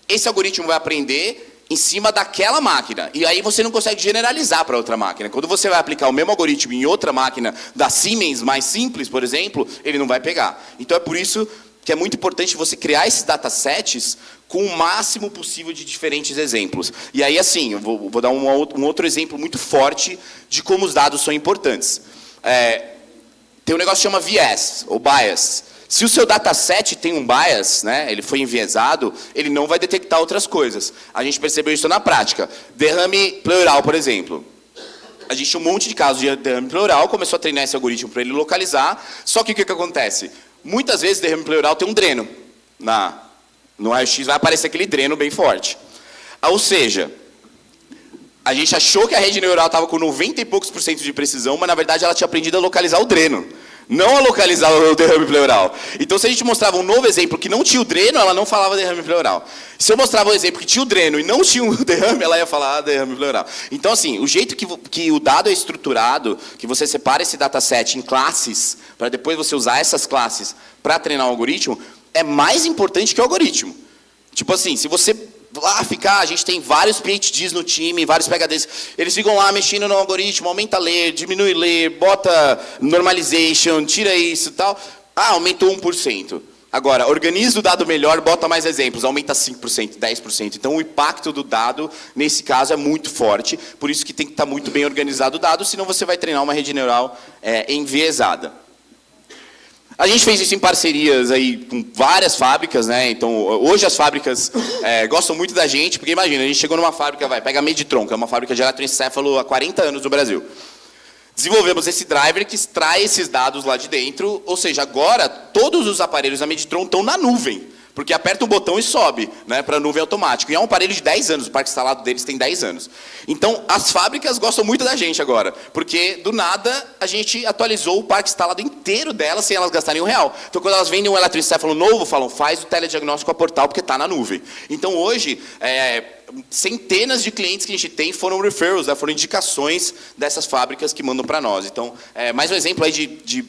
esse algoritmo vai aprender em cima daquela máquina. E aí você não consegue generalizar para outra máquina. Quando você vai aplicar o mesmo algoritmo em outra máquina da Siemens mais simples, por exemplo, ele não vai pegar. Então é por isso que é muito importante você criar esses datasets com o máximo possível de diferentes exemplos. E aí, assim, eu vou dar um outro exemplo muito forte de como os dados são importantes. Tem um negócio que chama viés, ou bias. Se o seu dataset tem um bias, né, ele foi enviesado, ele não vai detectar outras coisas. A gente percebeu isso na prática. Derrame pleural, por exemplo. A gente tinha um monte de casos de derrame pleural, começou a treinar esse algoritmo para ele localizar, só que o que acontece? Muitas vezes, derrame pleural tem um dreno. No raio-x vai aparecer aquele dreno bem forte. Ou seja, a gente achou que a rede neural estava com 90 e poucos % de precisão, mas na verdade ela tinha aprendido a localizar o dreno, não a localizar o derrame pleural. Então, se a gente mostrava um novo exemplo que não tinha o dreno, ela não falava derrame pleural. Se eu mostrava um exemplo que tinha o dreno e não tinha o derrame, ela ia falar derrame pleural. Então, assim, o jeito que o dado é estruturado, que você separa esse dataset em classes, para depois você usar essas classes para treinar o algoritmo, é mais importante que o algoritmo. Tipo assim, se você a gente tem vários PhDs no time, vários PhDs, eles ficam lá mexendo no algoritmo, aumenta ler, diminui ler, bota normalization, tira isso e tal. Aumentou 1%. Agora, organiza o dado melhor, bota mais exemplos, aumenta 5%, 10%. Então, o impacto do dado, nesse caso, é muito forte. Por isso que tem que estar muito bem organizado o dado, senão você vai treinar uma rede neural enviesada. A gente fez isso em parcerias aí com várias fábricas, né? Então, hoje as fábricas gostam muito da gente, porque imagina, a gente chegou numa fábrica, vai, pega a Meditron, que é uma fábrica de eletroencefalo há 40 anos no Brasil. Desenvolvemos esse driver que extrai esses dados lá de dentro, ou seja, agora todos os aparelhos da Meditron estão na nuvem, porque aperta um botão e sobe, né, para a nuvem automática. E é um aparelho de 10 anos, o parque instalado deles tem 10 anos. Então, as fábricas gostam muito da gente agora, porque, do nada, a gente atualizou o parque instalado inteiro delas sem elas gastarem R$1. Então, quando elas vendem um eletroencefalo novo, falam, faz o telediagnóstico a portal, porque está na nuvem. Então, hoje, centenas de clientes que a gente tem foram referrals, né? Foram indicações dessas fábricas que mandam para nós. Então, mais um exemplo aí de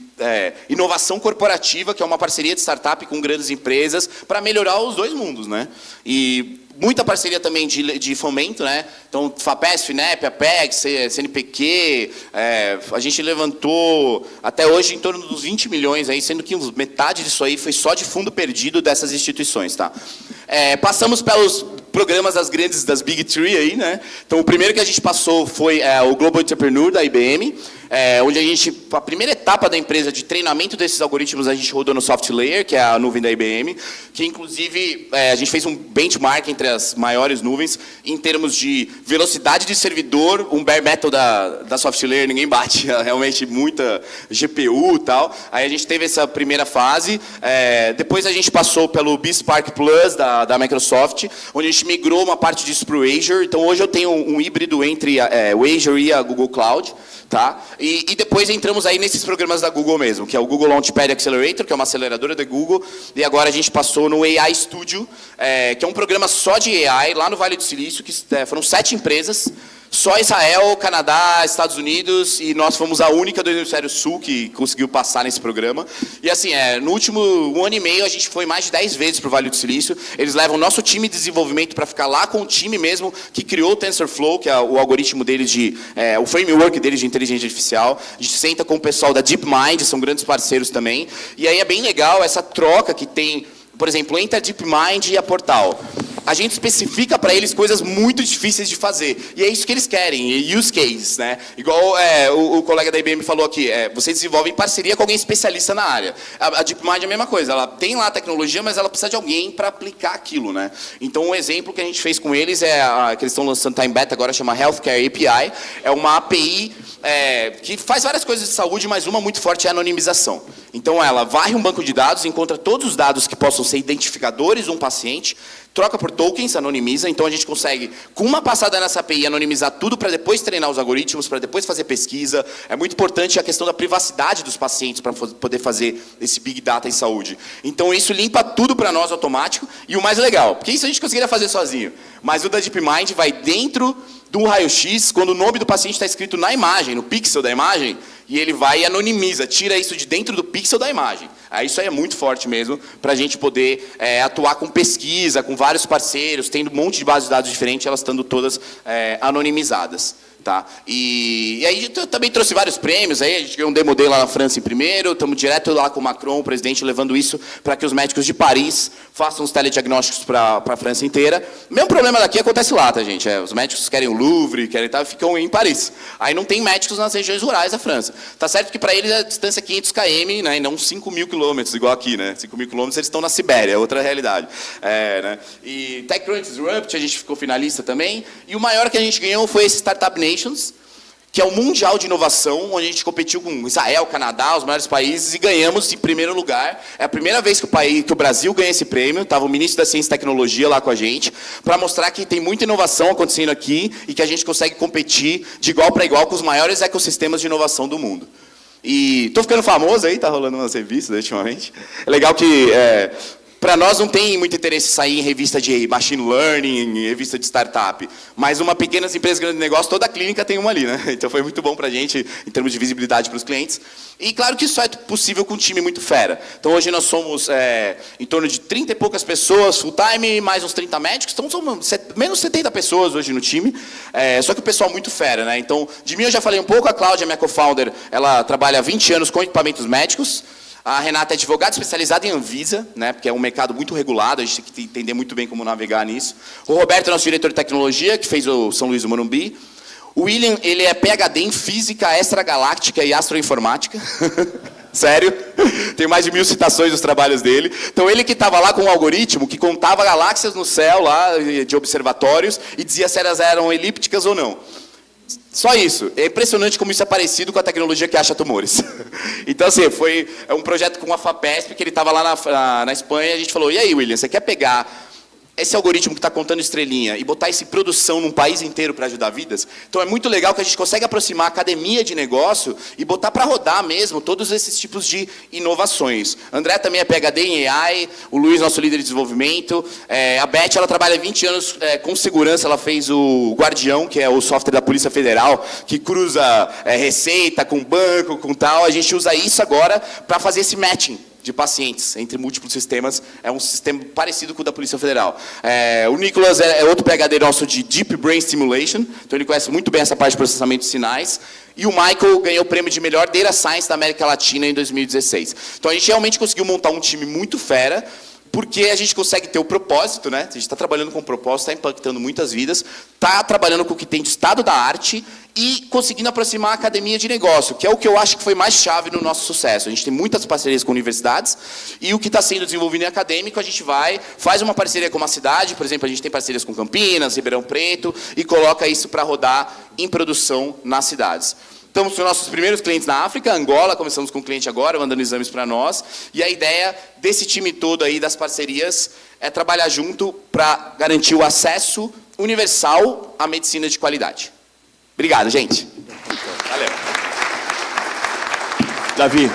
inovação corporativa, que é uma parceria de startup com grandes empresas para melhorar os dois mundos, né? E muita parceria também de fomento, né? Então, FAPESP, FINEP, APEC, CNPq, a gente levantou até hoje em torno dos 20 milhões, aí, sendo que metade disso aí foi só de fundo perdido dessas instituições, tá? Passamos pelos programas das Big Three aí, né? Então, o primeiro que a gente passou foi o Global Entrepreneur da IBM, onde a primeira etapa da empresa de treinamento desses algoritmos a gente rodou no SoftLayer, que é a nuvem da IBM, que inclusive a gente fez um benchmark entre as maiores nuvens em termos de velocidade de servidor, um bare metal da SoftLayer ninguém bate, realmente muita GPU e tal. Aí a gente teve essa primeira fase, depois a gente passou pelo BSpark Plus da Microsoft, onde a gente migrou uma parte disso para o Azure. Então hoje eu tenho um híbrido entre o Azure e a Google Cloud. Tá? E depois entramos aí nesses programas da Google mesmo, que é o Google Launchpad Accelerator, que é uma aceleradora da Google, e agora a gente passou no AI Studio, que é um programa só de AI, lá no Vale do Silício, que foram 7 empresas, só Israel, Canadá, Estados Unidos, e nós fomos a única do Hemisfério Sul que conseguiu passar nesse programa. E assim, no último 1 ano e meio, a gente foi mais de 10 vezes para o Vale do Silício. Eles levam o nosso time de desenvolvimento para ficar lá com o time mesmo que criou o TensorFlow, que é o algoritmo deles o framework deles de inteligência artificial. A gente senta com o pessoal da DeepMind, são grandes parceiros também. E aí é bem legal essa troca que tem, por exemplo, entre a DeepMind e a Portal. A gente especifica para eles coisas muito difíceis de fazer. E é isso que eles querem, use cases, né? Igual o colega da IBM falou aqui, vocês desenvolvem em parceria com alguém especialista na área. A DeepMind é a mesma coisa, ela tem lá a tecnologia, mas ela precisa de alguém para aplicar aquilo, né? Então, um exemplo que a gente fez com eles que eles estão lançando time beta agora, chama Healthcare API, é uma API que faz várias coisas de saúde, mas uma muito forte é a anonimização. Então, ela varre um banco de dados, encontra todos os dados que possam ser identificadores de um paciente, troca por tokens, anonimiza, então a gente consegue, com uma passada nessa API, anonimizar tudo para depois treinar os algoritmos, para depois fazer pesquisa. É muito importante a questão da privacidade dos pacientes para poder fazer esse Big Data em saúde. Então isso limpa tudo para nós automático, e o mais legal, porque isso a gente conseguiria fazer sozinho, mas o da DeepMind vai dentro do raio-x, quando o nome do paciente está escrito na imagem, no pixel da imagem, e ele vai e anonimiza, tira isso de dentro do pixel da imagem. Isso aí é muito forte mesmo, para a gente poder atuar com pesquisa, com vários parceiros, tendo um monte de bases de dados diferentes, elas estando todas anonimizadas. Tá? E aí eu também trouxe vários prêmios, aí a gente ganhou um Demo Day lá na França em primeiro, estamos direto lá com o Macron, o presidente, levando isso para que os médicos de Paris façam os telediagnósticos para a França inteira. O mesmo problema daqui acontece lá, tá, gente? Os médicos querem o Louvre, querem tal, ficam em Paris. Aí não tem médicos nas regiões rurais da França. Tá certo que para eles a distância é 500 km, né, e não 5.000 quilômetros, igual aqui, né? 5.000 quilômetros eles estão na Sibéria, é outra realidade. Né? E TechCrunch Disrupt, a gente ficou finalista também. E o maior que a gente ganhou foi esse Startup Nation, que é o Mundial de Inovação, onde a gente competiu com Israel, Canadá, os maiores países, e ganhamos em primeiro lugar. É a primeira vez que o Brasil ganha esse prêmio, estava o ministro da Ciência e Tecnologia lá com a gente, para mostrar que tem muita inovação acontecendo aqui e que a gente consegue competir de igual para igual com os maiores ecossistemas de inovação do mundo. E estou ficando famoso aí, está rolando umas revistas ultimamente. É legal que... para nós não tem muito interesse sair em revista de machine learning, em revista de startup, mas uma pequena empresa, grande negócio, toda a clínica tem uma ali, né? Então foi muito bom para a gente, em termos de visibilidade para os clientes. E claro que isso é possível com um time muito fera. Então hoje nós somos em torno de 30 e poucas pessoas full-time, mais uns 30 médicos, então somos menos 70 pessoas hoje no time, só que o pessoal muito fera, né? Então, de mim eu já falei um pouco, a Cláudia, minha co-founder, ela trabalha há 20 anos com equipamentos médicos. A Renata é advogada especializada em Anvisa, né, porque é um mercado muito regulado, a gente tem que entender muito bem como navegar nisso. O Roberto é nosso diretor de tecnologia, que fez o São Luís do Morumbi. O William, ele é PhD em física extragaláctica e astroinformática. Sério? Tem mais de 1000 citações dos trabalhos dele. Então ele que estava lá com um algoritmo que contava galáxias no céu lá de observatórios e dizia se elas eram elípticas ou não. Só isso. É impressionante como isso é parecido com a tecnologia que acha tumores. Então, assim, foi um projeto com a FAPESP, que ele estava lá na Espanha, e a gente falou, e aí, William, você quer pegar esse algoritmo que está contando estrelinha e botar isso em produção num país inteiro para ajudar vidas. Então é muito legal que a gente consegue aproximar a academia de negócio e botar para rodar mesmo todos esses tipos de inovações. André também é PhD em AI, o Luiz, nosso líder de desenvolvimento. A Beth, ela trabalha 20 anos com segurança, ela fez o Guardião, que é o software da Polícia Federal, que cruza receita com banco, com tal. A gente usa isso agora para fazer esse matching de pacientes entre múltiplos sistemas. É um sistema parecido com o da Polícia Federal. O Nicolas é outro PhD nosso de Deep Brain Stimulation, então ele conhece muito bem essa parte de processamento de sinais. E o Michael ganhou o prêmio de melhor Data Science da América Latina em 2016. Então a gente realmente conseguiu montar um time muito fera, porque a gente consegue ter o propósito, né? A gente está trabalhando com o propósito, está impactando muitas vidas, está trabalhando com o que tem de estado da arte e conseguindo aproximar a academia de negócio, que é o que eu acho que foi mais chave no nosso sucesso. A gente tem muitas parcerias com universidades e o que está sendo desenvolvido em acadêmico, a gente faz uma parceria com uma cidade, por exemplo, a gente tem parcerias com Campinas, Ribeirão Preto, e coloca isso para rodar em produção nas cidades. Estamos com nossos primeiros clientes na África, Angola, começamos com um cliente agora, mandando exames para nós. E a ideia desse time todo aí, das parcerias, é trabalhar junto para garantir o acesso universal à medicina de qualidade. Obrigado, gente. Valeu. Davi,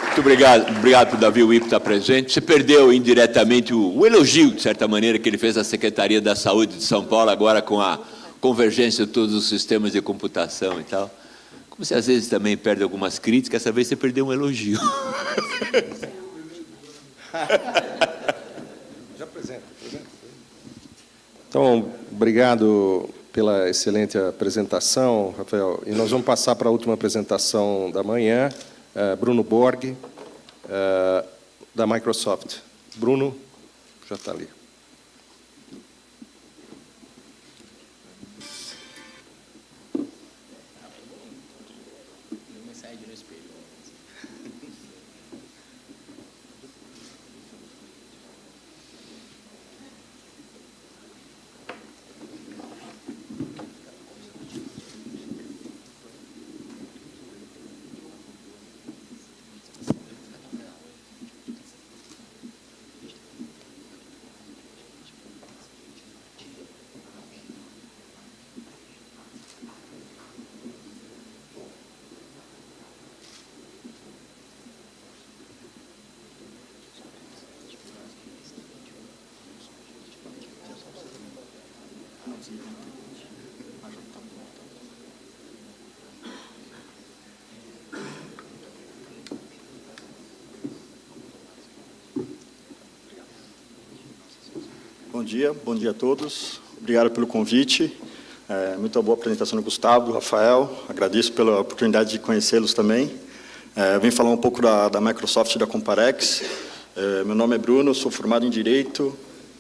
muito obrigado. Obrigado por Davi Wipp estar presente. Você perdeu indiretamente o elogio, de certa maneira, que ele fez à Secretaria da Saúde de São Paulo, agora com a convergência de todos os sistemas de computação e tal. Como você às vezes também perde algumas críticas, essa vez você perdeu um elogio. Já apresenta. Então, obrigado pela excelente apresentação, Rafael. E nós vamos passar para a última apresentação da manhã, Bruno Borg, da Microsoft. Bruno, já está ali. Bom dia a todos. Obrigado pelo convite. Muito boa apresentação do Gustavo, do Rafael. Agradeço pela oportunidade de conhecê-los também. Venho falar um pouco da Microsoft e da Comparex. Meu nome é Bruno, sou formado em Direito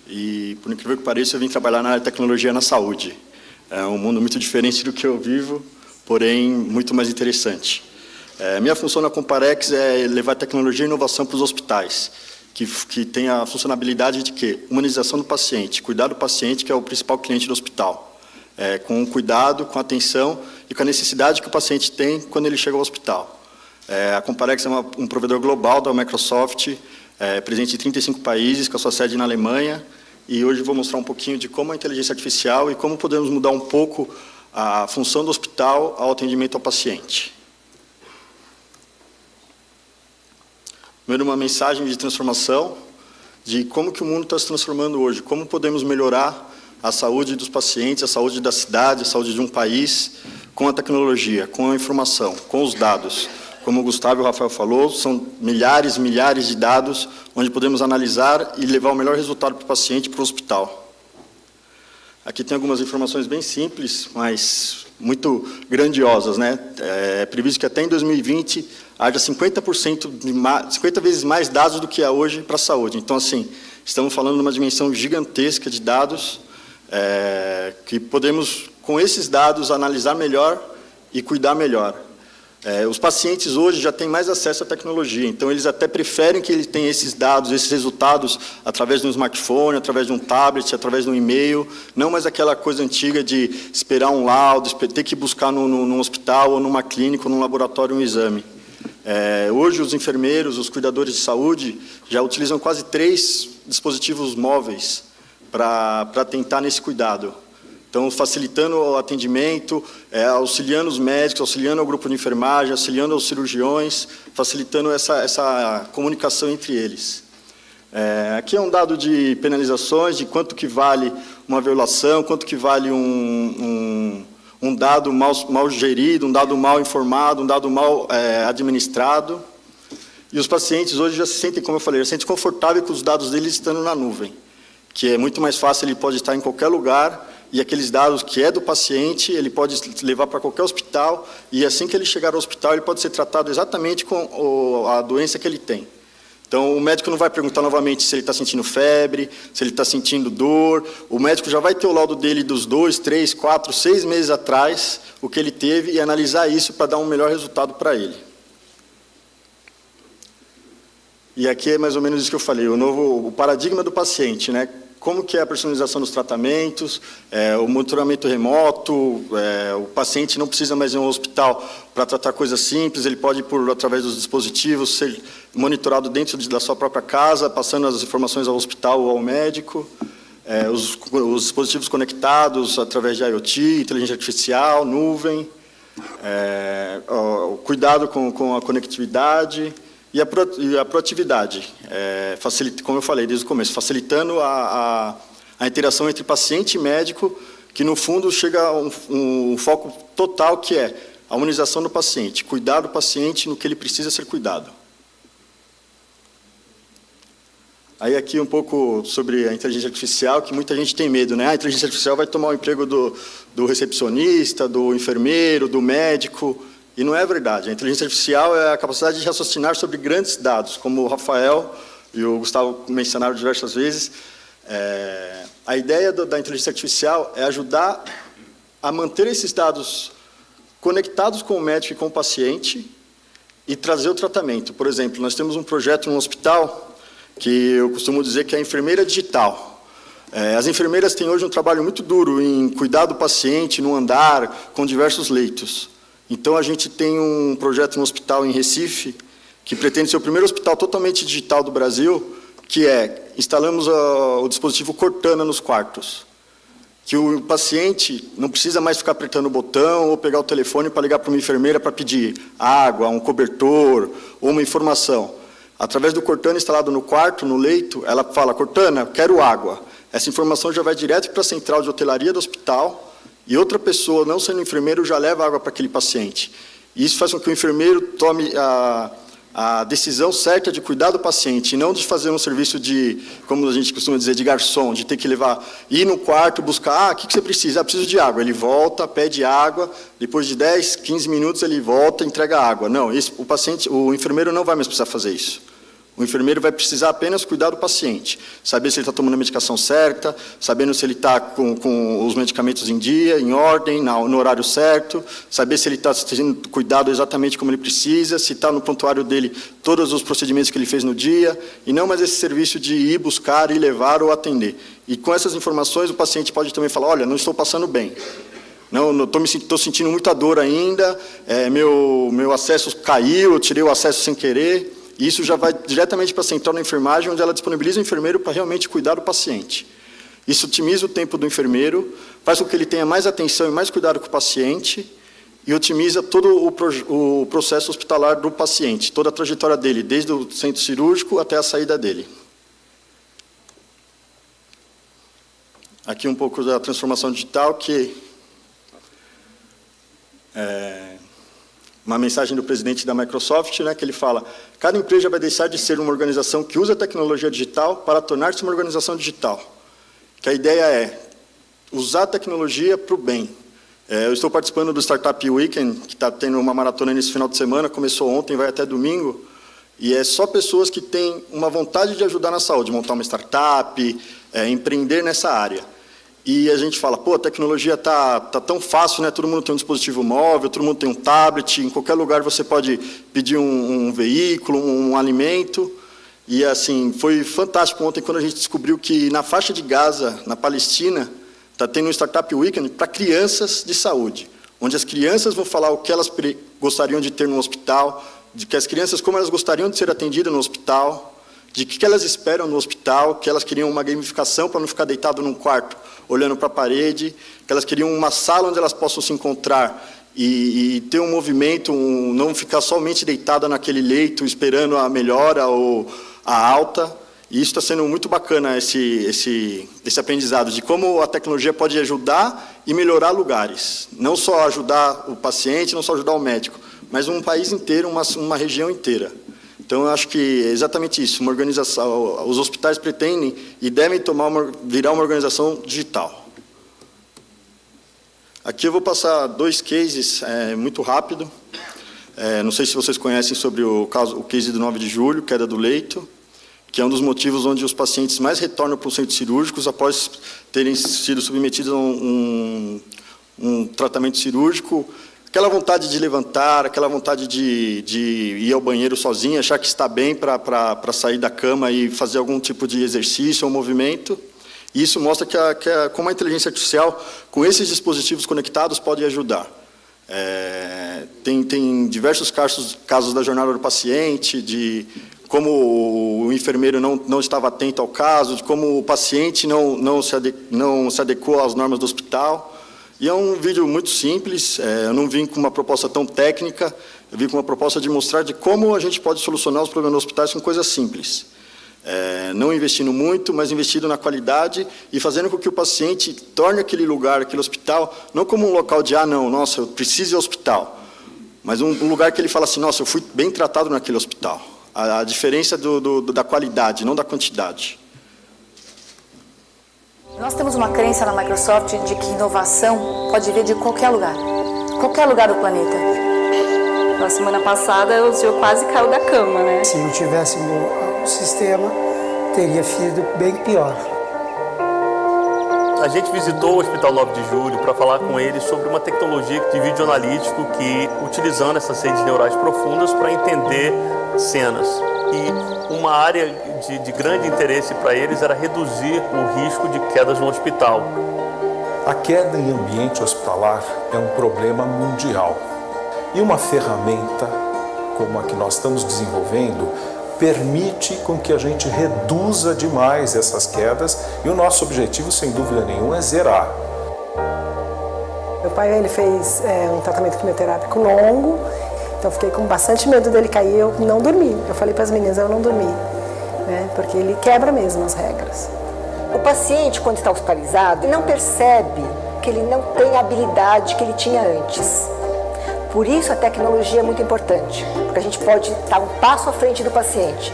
e, por incrível que pareça, eu vim trabalhar na área de tecnologia na saúde. É um mundo muito diferente do que eu vivo, porém muito mais interessante. Minha função na Comparex é levar tecnologia e inovação para os hospitais, que tem a funcionalidade de quê? Humanização do paciente, cuidar do paciente, que é o principal cliente do hospital, com cuidado, com atenção e com a necessidade que o paciente tem quando ele chega ao hospital. A Comparex é um provedor global da Microsoft, presente em 35 países, com a sua sede na Alemanha, e hoje vou mostrar um pouquinho de como a inteligência artificial e como podemos mudar um pouco a função do hospital ao atendimento ao paciente. Primeiro, uma mensagem de transformação, de como que o mundo está se transformando hoje, como podemos melhorar a saúde dos pacientes, a saúde da cidade, a saúde de um país, com a tecnologia, com a informação, com os dados. Como o Gustavo e o Rafael falou, são milhares e milhares de dados, onde podemos analisar e levar o melhor resultado para o paciente e para o hospital. Aqui tem algumas informações bem simples, mas muito grandiosas, né? É previsto que até em 2020 haja 50 vezes mais dados do que há hoje para a saúde. Então, assim, estamos falando de uma dimensão gigantesca de dados, que podemos, com esses dados, analisar melhor e cuidar melhor. Os pacientes hoje já têm mais acesso à tecnologia, então eles até preferem que ele tenha esses dados, esses resultados, através de um smartphone, através de um tablet, através de um e-mail, não mais aquela coisa antiga de esperar um laudo, ter que buscar num hospital, ou numa clínica, ou num laboratório um exame. Hoje, os enfermeiros, os cuidadores de saúde, já utilizam quase 3 dispositivos móveis para tentar nesse cuidado. Então, facilitando o atendimento, auxiliando os médicos, auxiliando o grupo de enfermagem, auxiliando os cirurgiões, facilitando essa comunicação entre eles. Aqui é um dado de penalizações, de quanto que vale uma violação, quanto que vale um dado mal gerido, um dado mal informado, um dado mal administrado. E os pacientes hoje já se sentem, como eu falei, já se sentem confortáveis com os dados deles estando na nuvem, que é muito mais fácil, ele pode estar em qualquer lugar, e aqueles dados que é do paciente, ele pode levar para qualquer hospital, e assim que ele chegar ao hospital, ele pode ser tratado exatamente com a doença que ele tem. Então, o médico não vai perguntar novamente se ele está sentindo febre, se ele está sentindo dor. O médico já vai ter o laudo dele dos 2, 3, 4, 6 meses atrás, o que ele teve, e analisar isso para dar um melhor resultado para ele. E aqui é mais ou menos isso que eu falei, o paradigma do paciente, né? Como que é a personalização dos tratamentos, o monitoramento remoto, o paciente não precisa mais ir ao hospital para tratar coisas simples, ele pode, através dos dispositivos, ser monitorado dentro da sua própria casa, passando as informações ao hospital ou ao médico, os dispositivos conectados através de IoT, inteligência artificial, nuvem, o cuidado com a conectividade, e a proatividade, como eu falei desde o começo, facilitando a interação entre paciente e médico, que no fundo chega a um foco total, que é a humanização do paciente, cuidar do paciente no que ele precisa ser cuidado. Aí aqui um pouco sobre a inteligência artificial, que muita gente tem medo, né? A inteligência artificial vai tomar o emprego do recepcionista, do enfermeiro, do médico. E não é verdade. A inteligência artificial é a capacidade de raciocinar sobre grandes dados, como o Rafael e o Gustavo mencionaram diversas vezes. A ideia da inteligência artificial é ajudar a manter esses dados conectados com o médico e com o paciente e trazer o tratamento. Por exemplo, nós temos um projeto no hospital que eu costumo dizer que é a enfermeira digital. As enfermeiras têm hoje um trabalho muito duro em cuidar do paciente no andar, com diversos leitos. Então, a gente tem um projeto no hospital em Recife, que pretende ser o primeiro hospital totalmente digital do Brasil, que instalamos o dispositivo Cortana nos quartos, que o paciente não precisa mais ficar apertando o botão ou pegar o telefone para ligar para uma enfermeira para pedir água, um cobertor ou uma informação. Através do Cortana instalado no quarto, no leito, ela fala: Cortana, quero água. Essa informação já vai direto para a central de hotelaria do hospital, e outra pessoa, não sendo enfermeiro, já leva água para aquele paciente. E isso faz com que o enfermeiro tome a decisão certa de cuidar do paciente, e não de fazer um serviço de, como a gente costuma dizer, de garçom, de ter que ir no quarto, buscar, o que você precisa? Preciso de água. Ele volta, pede água, depois de 10, 15 minutos ele volta e entrega água. Não, o enfermeiro não vai mais precisar fazer isso. O enfermeiro vai precisar apenas cuidar do paciente, saber se ele está tomando a medicação certa, sabendo se ele está com os medicamentos em dia, em ordem, no horário certo, saber se ele está sendo cuidado exatamente como ele precisa, se está no prontuário dele todos os procedimentos que ele fez no dia, e não mais esse serviço de ir buscar, ir levar ou atender. E com essas informações o paciente pode também falar: olha, não estou passando bem. Não, estou sentindo muita dor ainda, meu acesso caiu, eu tirei o acesso sem querer. E isso já vai diretamente para a central da enfermagem, onde ela disponibiliza o enfermeiro para realmente cuidar do paciente. Isso otimiza o tempo do enfermeiro, faz com que ele tenha mais atenção e mais cuidado com o paciente, e otimiza todo o processo hospitalar do paciente, toda a trajetória dele, desde o centro cirúrgico até a saída dele. Aqui um pouco da transformação digital, que uma mensagem do presidente da Microsoft, né, que ele fala: cada empresa vai deixar de ser uma organização que usa a tecnologia digital para tornar-se uma organização digital. Que a ideia é usar a tecnologia para o bem. Eu estou participando do Startup Weekend, que está tendo uma maratona nesse final de semana, começou ontem, vai até domingo, e é só pessoas que têm uma vontade de ajudar na saúde, montar uma startup, empreender nessa área. E a gente fala: pô, a tecnologia tá tão fácil, né? Todo mundo tem um dispositivo móvel, todo mundo tem um tablet, em qualquer lugar você pode pedir um veículo, um alimento. E assim, foi fantástico ontem quando a gente descobriu que na faixa de Gaza, na Palestina, está tendo um Startup Weekend para crianças de saúde, onde as crianças vão falar o que elas gostariam de ter no hospital, de que as crianças, como elas gostariam de ser atendidas no hospital, de que elas esperam no hospital, que elas queriam uma gamificação para não ficar deitado num quarto, olhando para a parede, que elas queriam uma sala onde elas possam se encontrar e ter um movimento, não ficar somente deitada naquele leito, esperando a melhora ou a alta. E isso está sendo muito bacana, esse aprendizado, de como a tecnologia pode ajudar e melhorar lugares. Não só ajudar o paciente, não só ajudar o médico, mas um país inteiro, uma região inteira. Então, eu acho que é exatamente isso. Uma organização, os hospitais pretendem e devem virar uma organização digital. Aqui eu vou passar 2 cases muito rápido. Não sei se vocês conhecem sobre o case do 9 de julho, queda do leito, que é um dos motivos onde os pacientes mais retornam para os centros cirúrgicos após terem sido submetidos a um tratamento cirúrgico. Aquela vontade de levantar, aquela vontade de ir ao banheiro sozinho, achar que está bem para sair da cama e fazer algum tipo de exercício ou movimento. E isso mostra como a inteligência artificial, com esses dispositivos conectados, pode ajudar. Tem diversos casos da jornada do paciente, de como o enfermeiro não estava atento ao caso, de como o paciente não se adequou às normas do hospital. E é um vídeo muito simples, eu não vim com uma proposta tão técnica, eu vim com uma proposta de mostrar de como a gente pode solucionar os problemas dos hospitais com coisas simples. Não investindo muito, mas investindo na qualidade e fazendo com que o paciente torne aquele lugar, aquele hospital, não como um local de, nossa, eu preciso ir ao hospital, mas um lugar que ele fala assim, nossa, eu fui bem tratado naquele hospital. A diferença da qualidade, não da quantidade. Nós temos uma crença na Microsoft de que inovação pode vir de qualquer lugar do planeta. Na semana passada, o senhor quase caiu da cama, né? Se não tivéssemos o sistema, teria sido bem pior. A gente visitou o Hospital 9 de Julho para falar com eles sobre uma tecnologia de vídeo analítico que, utilizando essas redes neurais profundas para entender cenas. E uma área de grande interesse para eles era reduzir o risco de quedas no hospital. A queda em ambiente hospitalar é um problema mundial. E uma ferramenta como a que nós estamos desenvolvendo permite com que a gente reduza demais essas quedas e o nosso objetivo, sem dúvida nenhuma, é zerar. Meu pai fez um tratamento quimioterápico longo, então eu fiquei com bastante medo dele cair, eu não dormi. Eu falei para as meninas, eu não dormi, né, porque ele quebra mesmo as regras. O paciente, quando está hospitalizado, não percebe que ele não tem a habilidade que ele tinha antes. Por isso a tecnologia é muito importante, porque a gente pode estar um passo à frente do paciente.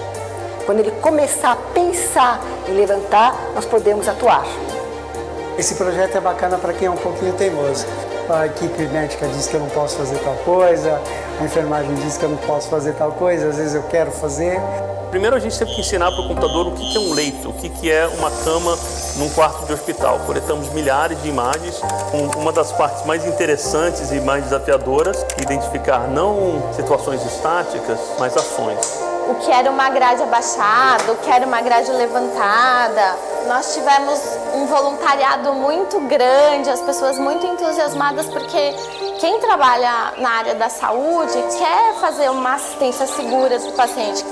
Quando ele começar a pensar em levantar, nós podemos atuar. Esse projeto é bacana para quem é um pouquinho teimoso. A equipe médica diz que eu não posso fazer tal coisa, a enfermagem diz que eu não posso fazer tal coisa, às vezes eu quero fazer. Primeiro a gente teve que ensinar para o computador o que é um leito, o que é uma cama num quarto de hospital. Coletamos milhares de imagens, uma das partes mais interessantes e mais desafiadoras, identificar não situações estáticas, mas ações. O que era uma grade abaixada, o que era uma grade levantada. Nós tivemos um voluntariado muito grande, as pessoas muito entusiasmadas, porque quem trabalha na área da saúde quer fazer uma assistência segura do paciente.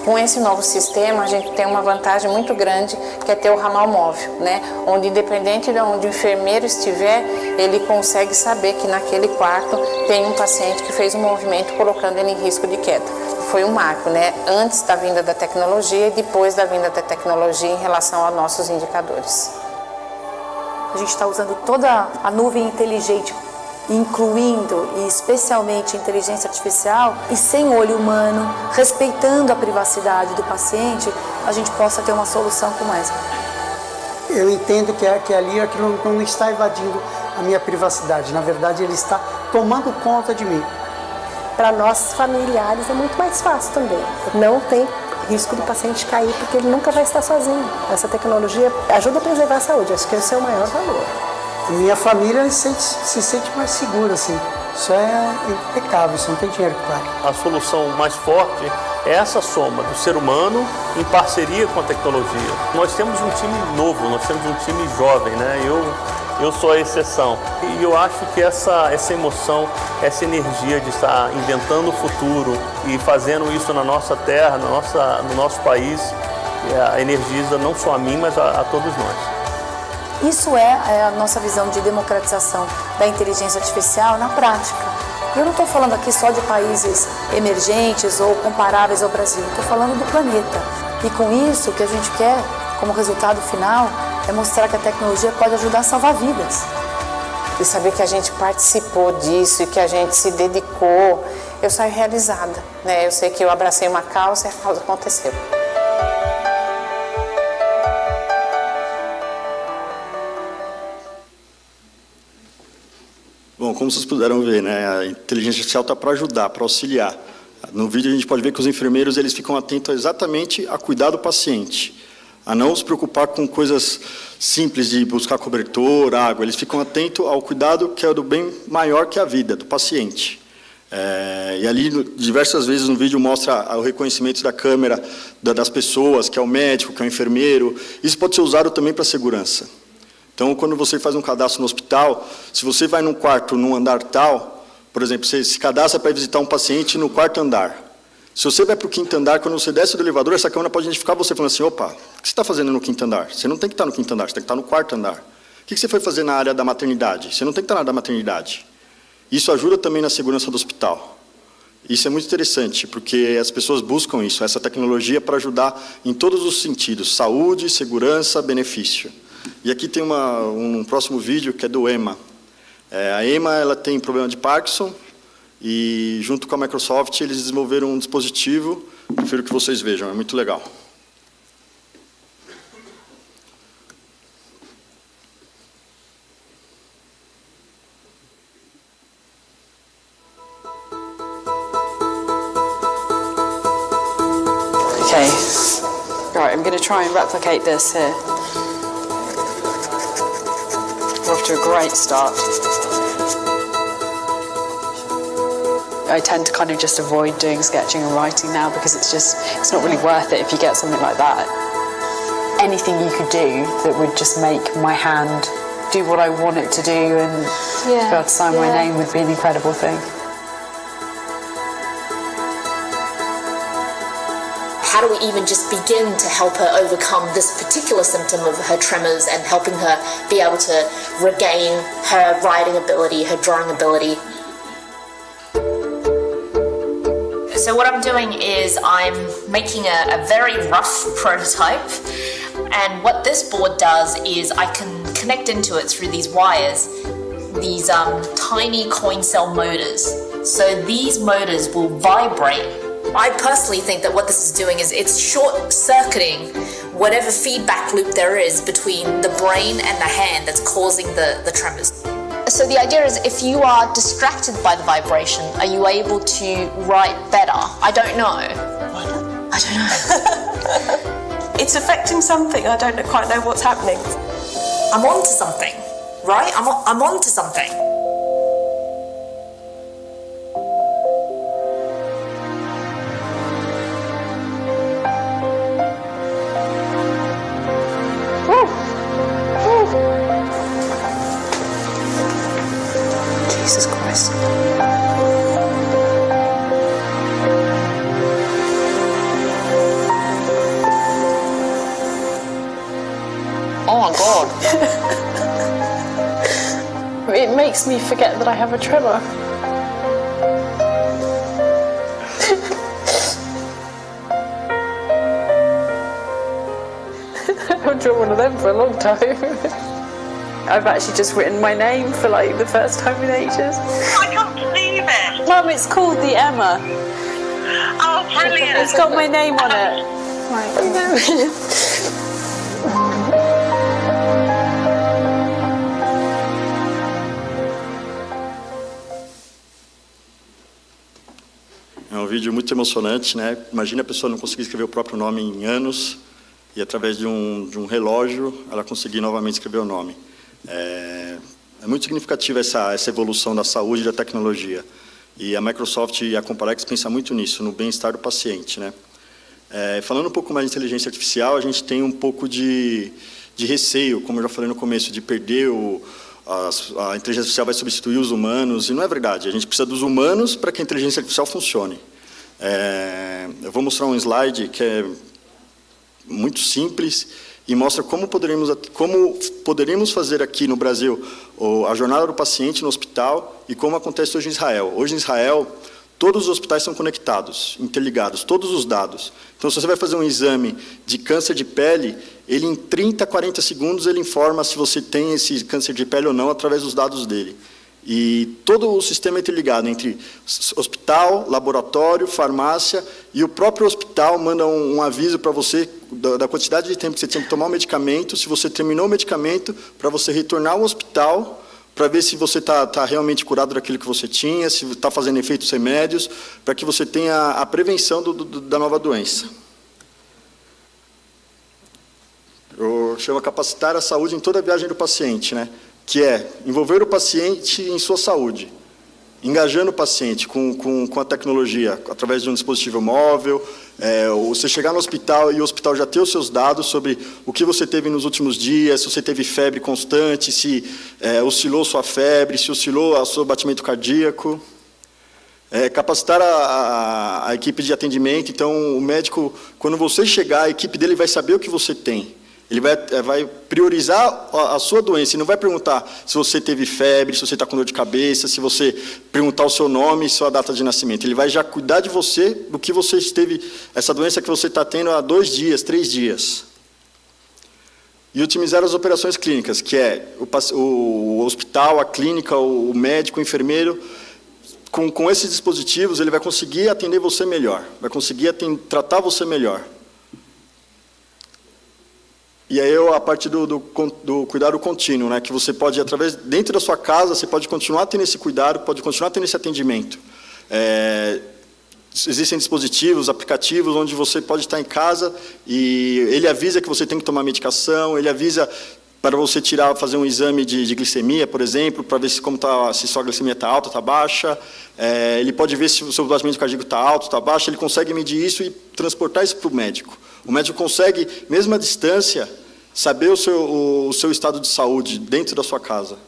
Com esse novo sistema, a gente tem uma vantagem muito grande, que é ter o ramal móvel, né? Onde, independente de onde o enfermeiro estiver, ele consegue saber que naquele quarto tem um paciente que fez um movimento colocando ele em risco de queda. Foi um marco, né? Antes da vinda da tecnologia e depois da vinda da tecnologia em relação aos nossos indicadores. A gente está usando toda a nuvem inteligente, incluindo e especialmente a inteligência artificial, e sem olho humano, respeitando a privacidade do paciente, a gente possa ter uma solução como essa. Eu entendo que ali aquilo não está invadindo a minha privacidade, na verdade ele está tomando conta de mim. Para nós familiares é muito mais fácil também. Não tem risco do paciente cair, porque ele nunca vai estar sozinho. Essa tecnologia ajuda a preservar a saúde, acho que esse é o maior valor. Minha família se sente mais segura, assim. Isso é impecável, isso não tem dinheiro que pague. A solução mais forte é essa soma do ser humano em parceria com a tecnologia. Nós temos um time novo, nós temos um time jovem, né? eu sou a exceção. E eu acho que essa emoção, essa energia de estar inventando o futuro e fazendo isso na nossa terra, no nosso país, energiza não só a mim, mas a todos nós. Isso é a nossa visão de democratização da inteligência artificial na prática. Eu não estou falando aqui só de países emergentes ou comparáveis ao Brasil, estou falando do planeta. E com isso, o que a gente quer, como resultado final, é mostrar que a tecnologia pode ajudar a salvar vidas. E saber que a gente participou disso e que a gente se dedicou, eu saio realizada, né? Eu sei que eu abracei uma causa e a causa aconteceu. Bom, como vocês puderam ver, né, a inteligência artificial está para ajudar, para auxiliar. No vídeo a gente pode ver que os enfermeiros eles ficam atentos exatamente a cuidar do paciente, a não se preocupar com coisas simples de buscar cobertor, água. Eles ficam atentos ao cuidado que é do bem maior que a vida do paciente. E ali, diversas vezes no vídeo, mostra o reconhecimento da câmera das pessoas, que é o médico, que é o enfermeiro. Isso pode ser usado também para segurança. Então, quando você faz um cadastro no hospital, se você vai num quarto, num andar tal, por exemplo, você se cadastra para visitar um paciente no quarto andar. Se você vai para o quinto andar, quando você desce do elevador, essa câmera pode identificar você falando assim, opa, o que você está fazendo no quinto andar? Você não tem que estar no quinto andar, você tem que estar no quarto andar. O que você foi fazer na área da maternidade? Você não tem que estar na área da maternidade. Isso ajuda também na segurança do hospital. Isso é muito interessante, porque as pessoas buscam isso, essa tecnologia para ajudar em todos os sentidos, saúde, segurança, benefício. E aqui tem um próximo vídeo que é do EMA. A EMA ela tem problema de Parkinson e, junto com a Microsoft, eles desenvolveram um dispositivo. Prefiro que vocês vejam, é muito legal. Okay, right, I'm going to try and replicate this here. We're off to a great start. I tend to kind of just avoid doing sketching and writing now because it's not really worth it if you get something like that. Anything you could do that would just make my hand do what I want it to do and be able to sign my name would be an incredible thing. How do we even just begin to help her overcome this particular symptom of her tremors and helping her be able to regain her writing ability, her drawing ability? So what I'm doing is I'm making a very rough prototype, and what this board does is I can connect into it through these wires, these tiny coin cell motors. So these motors will vibrate. I personally think that what this is doing is it's short-circuiting whatever feedback loop there is between the brain and the hand that's causing the tremors. So the idea is if you are distracted by the vibration, are you able to write better? I don't know. Why not? I don't know. It's affecting something. I don't quite know what's happening. I'm on to something, right? I'm on to something. Jesus Christ. Oh my God. It makes me forget that I have a tremor. I've drawn one of them for a long time. I've actually just written my name for like the first time in ages. I can't believe it. Mum, it's called the Emma. Oh, brilliant. It's got my name on it. É um vídeo muito emocionante, né? Imagina a pessoa não conseguir escrever o próprio nome em anos e, através de um relógio, ela conseguir novamente escrever o nome. É muito significativa essa evolução da saúde e da tecnologia. E a Microsoft e a Comparex pensam muito nisso, no bem-estar do paciente, né? Falando um pouco mais de inteligência artificial, a gente tem um pouco de receio, como eu já falei no começo, de perder a inteligência artificial vai substituir os humanos, e não é verdade. A gente precisa dos humanos para que a inteligência artificial funcione. Eu vou mostrar um slide que é muito simples e mostra como poderíamos fazer aqui no Brasil a jornada do paciente no hospital e como acontece hoje em Israel. Hoje em Israel, todos os hospitais são conectados, interligados, todos os dados. Então, se você vai fazer um exame de câncer de pele, ele em 30, 40 segundos ele informa se você tem esse câncer de pele ou não através dos dados dele. E todo o sistema é interligado entre hospital, laboratório, farmácia, e o próprio hospital manda um aviso para você da quantidade de tempo que você tinha que tomar o medicamento, se você terminou o medicamento, para você retornar ao hospital, para ver se você está realmente curado daquilo que você tinha, se está fazendo efeitos remédios, para que você tenha a prevenção da nova doença. Eu chamo capacitar a saúde em toda a viagem do paciente, né? Que é envolver o paciente em sua saúde, engajando o paciente com a tecnologia, através de um dispositivo móvel, você chegar no hospital e o hospital já ter os seus dados sobre o que você teve nos últimos dias, se você teve febre constante, se oscilou sua febre, se oscilou o seu batimento cardíaco. Capacitar a equipe de atendimento. Então, o médico, quando você chegar, a equipe dele vai saber o que você tem. Ele vai priorizar a sua doença, e não vai perguntar se você teve febre, se você está com dor de cabeça, se você perguntar o seu nome e sua data de nascimento. Ele vai já cuidar de você, do que você esteve, essa doença que você está tendo há 2 dias, 3 dias. E otimizar as operações clínicas, que é o hospital, a clínica, o médico, o enfermeiro. Com esses dispositivos, ele vai conseguir atender você melhor, vai conseguir tratar você melhor. E aí a parte do cuidado contínuo, né, que você pode, dentro da sua casa, você pode continuar tendo esse cuidado, pode continuar tendo esse atendimento. Existem dispositivos, aplicativos, onde você pode estar em casa e ele avisa que você tem que tomar medicação, ele avisa para você fazer um exame de glicemia, por exemplo, para ver se sua glicemia está alta, está baixa. Ele pode ver se o seu batimento cardíaco está alto, está baixo, ele consegue medir isso e transportar isso para o médico. O médico consegue, mesmo à distância, saber o seu estado de saúde dentro da sua casa.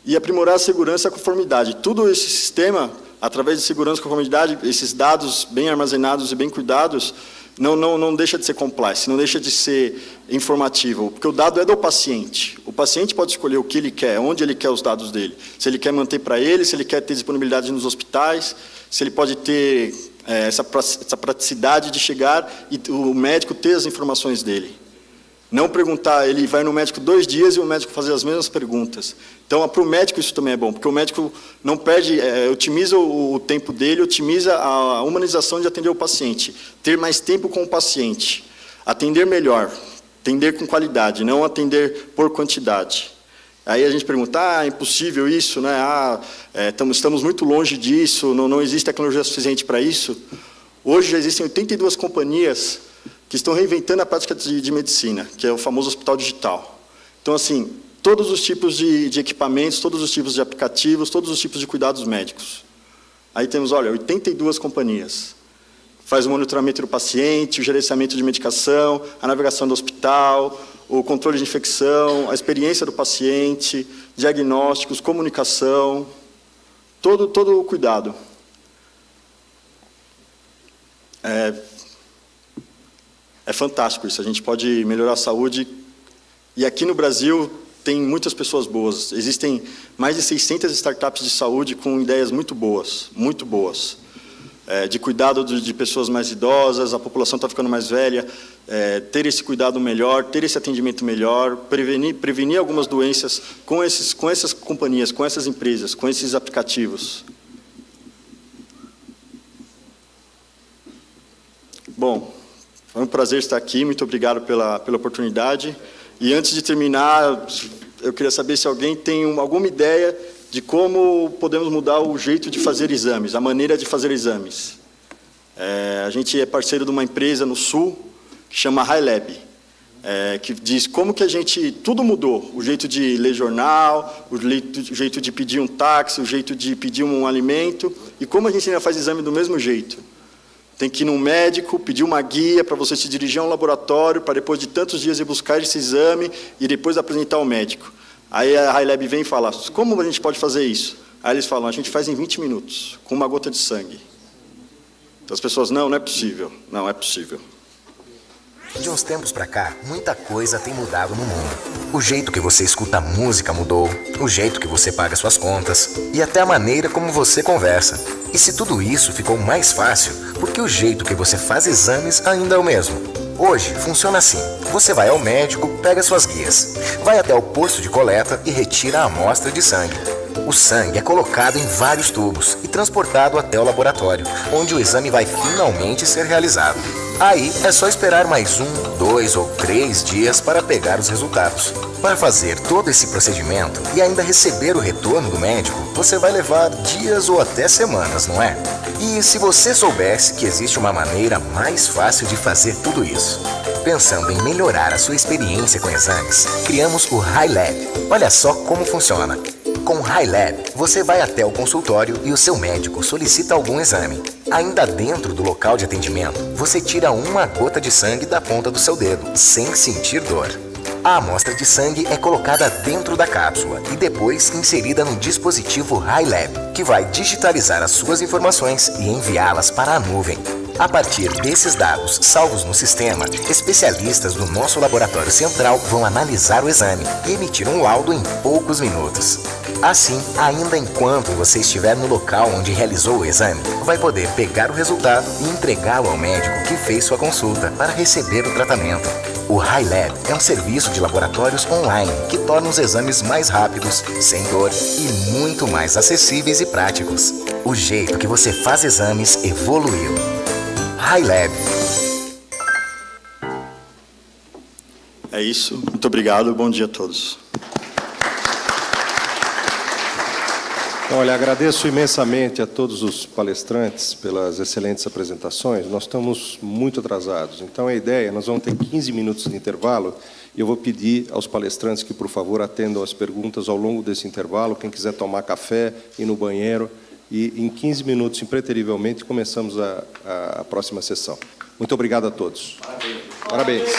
E aprimorar a segurança e a conformidade. Tudo esse sistema, através de segurança e conformidade, esses dados bem armazenados e bem cuidados, não deixa de ser compliance, não deixa de ser informativo, porque o dado é do paciente. O paciente pode escolher o que ele quer, onde ele quer os dados dele. Se ele quer manter para ele, se ele quer ter disponibilidade nos hospitais, se ele pode ter essa praticidade de chegar e o médico ter as informações dele. Não perguntar, ele vai no médico 2 dias e o médico fazer as mesmas perguntas. Então, para o médico isso também é bom, porque o médico não perde, otimiza o tempo dele, otimiza a humanização de atender o paciente. Ter mais tempo com o paciente. Atender melhor, atender com qualidade, não atender por quantidade. Aí a gente pergunta, é impossível isso, né? Estamos muito longe disso, não existe tecnologia suficiente para isso. Hoje já existem 82 companhias que estão reinventando a prática de medicina, que é o famoso hospital digital. Então, assim, todos os tipos de equipamentos, todos os tipos de aplicativos, todos os tipos de cuidados médicos. Aí temos, 82 companhias. Faz o monitoramento do paciente, o gerenciamento de medicação, a navegação do hospital, o controle de infecção, a experiência do paciente, diagnósticos, comunicação, todo o cuidado. É fantástico isso, a gente pode melhorar a saúde. E aqui no Brasil tem muitas pessoas boas. Existem mais de 600 startups de saúde com ideias muito boas, de cuidado de pessoas mais idosas, a população está ficando mais velha, ter esse cuidado melhor, ter esse atendimento melhor, prevenir algumas doenças com essas companhias, com essas empresas, com esses aplicativos. Bom, foi um prazer estar aqui, muito obrigado pela oportunidade. E antes de terminar, eu queria saber se alguém tem alguma ideia de como podemos mudar o jeito de fazer exames, a maneira de fazer exames. A gente é parceiro de uma empresa no Sul, que chama HiLab, que diz como que tudo mudou, o jeito de ler jornal, o jeito de pedir um táxi, o jeito de pedir um alimento, e como a gente ainda faz exame do mesmo jeito. Tem que ir num médico, pedir uma guia para você se dirigir a um laboratório, para depois de tantos dias ir buscar esse exame e depois apresentar ao médico. Aí a HiLab vem e fala, como a gente pode fazer isso? Aí eles falam, a gente faz em 20 minutos, com uma gota de sangue. Então as pessoas, não é possível. Não, é possível. De uns tempos pra cá, muita coisa tem mudado no mundo. O jeito que você escuta música mudou, o jeito que você paga suas contas e até a maneira como você conversa. E se tudo isso ficou mais fácil, porque o jeito que você faz exames ainda é o mesmo. Hoje funciona assim: você vai ao médico, pega suas guias, vai até o posto de coleta e retira a amostra de sangue. O sangue é colocado em vários tubos e transportado até o laboratório, onde o exame vai finalmente ser realizado. Aí é só esperar mais 1, 2 ou 3 dias para pegar os resultados. Para fazer todo esse procedimento e ainda receber o retorno do médico, você vai levar dias ou até semanas, não é? E se você soubesse que existe uma maneira mais fácil de fazer tudo isso? Pensando em melhorar a sua experiência com exames, criamos o HiLab. Olha só como funciona. Com o HiLab, você vai até o consultório e o seu médico solicita algum exame. Ainda dentro do local de atendimento, você tira uma gota de sangue da ponta do seu dedo, sem sentir dor. A amostra de sangue é colocada dentro da cápsula e depois inserida no dispositivo HiLab, que vai digitalizar as suas informações e enviá-las para a nuvem. A partir desses dados salvos no sistema, especialistas do nosso laboratório central vão analisar o exame e emitir um laudo em poucos minutos. Assim, ainda enquanto você estiver no local onde realizou o exame, vai poder pegar o resultado e entregá-lo ao médico que fez sua consulta para receber o tratamento. O HiLab é um serviço de laboratórios online que torna os exames mais rápidos, sem dor e muito mais acessíveis e práticos. O jeito que você faz exames evoluiu. HiLab. É isso. Muito obrigado. Bom dia a todos. Olha, agradeço imensamente a todos os palestrantes pelas excelentes apresentações. Nós estamos muito atrasados, então a ideia, nós vamos ter 15 minutos de intervalo e eu vou pedir aos palestrantes que, por favor, atendam as perguntas ao longo desse intervalo. Quem quiser tomar café, ir no banheiro, e em 15 minutos, impreterivelmente, começamos a próxima sessão. Muito obrigado a todos. Parabéns.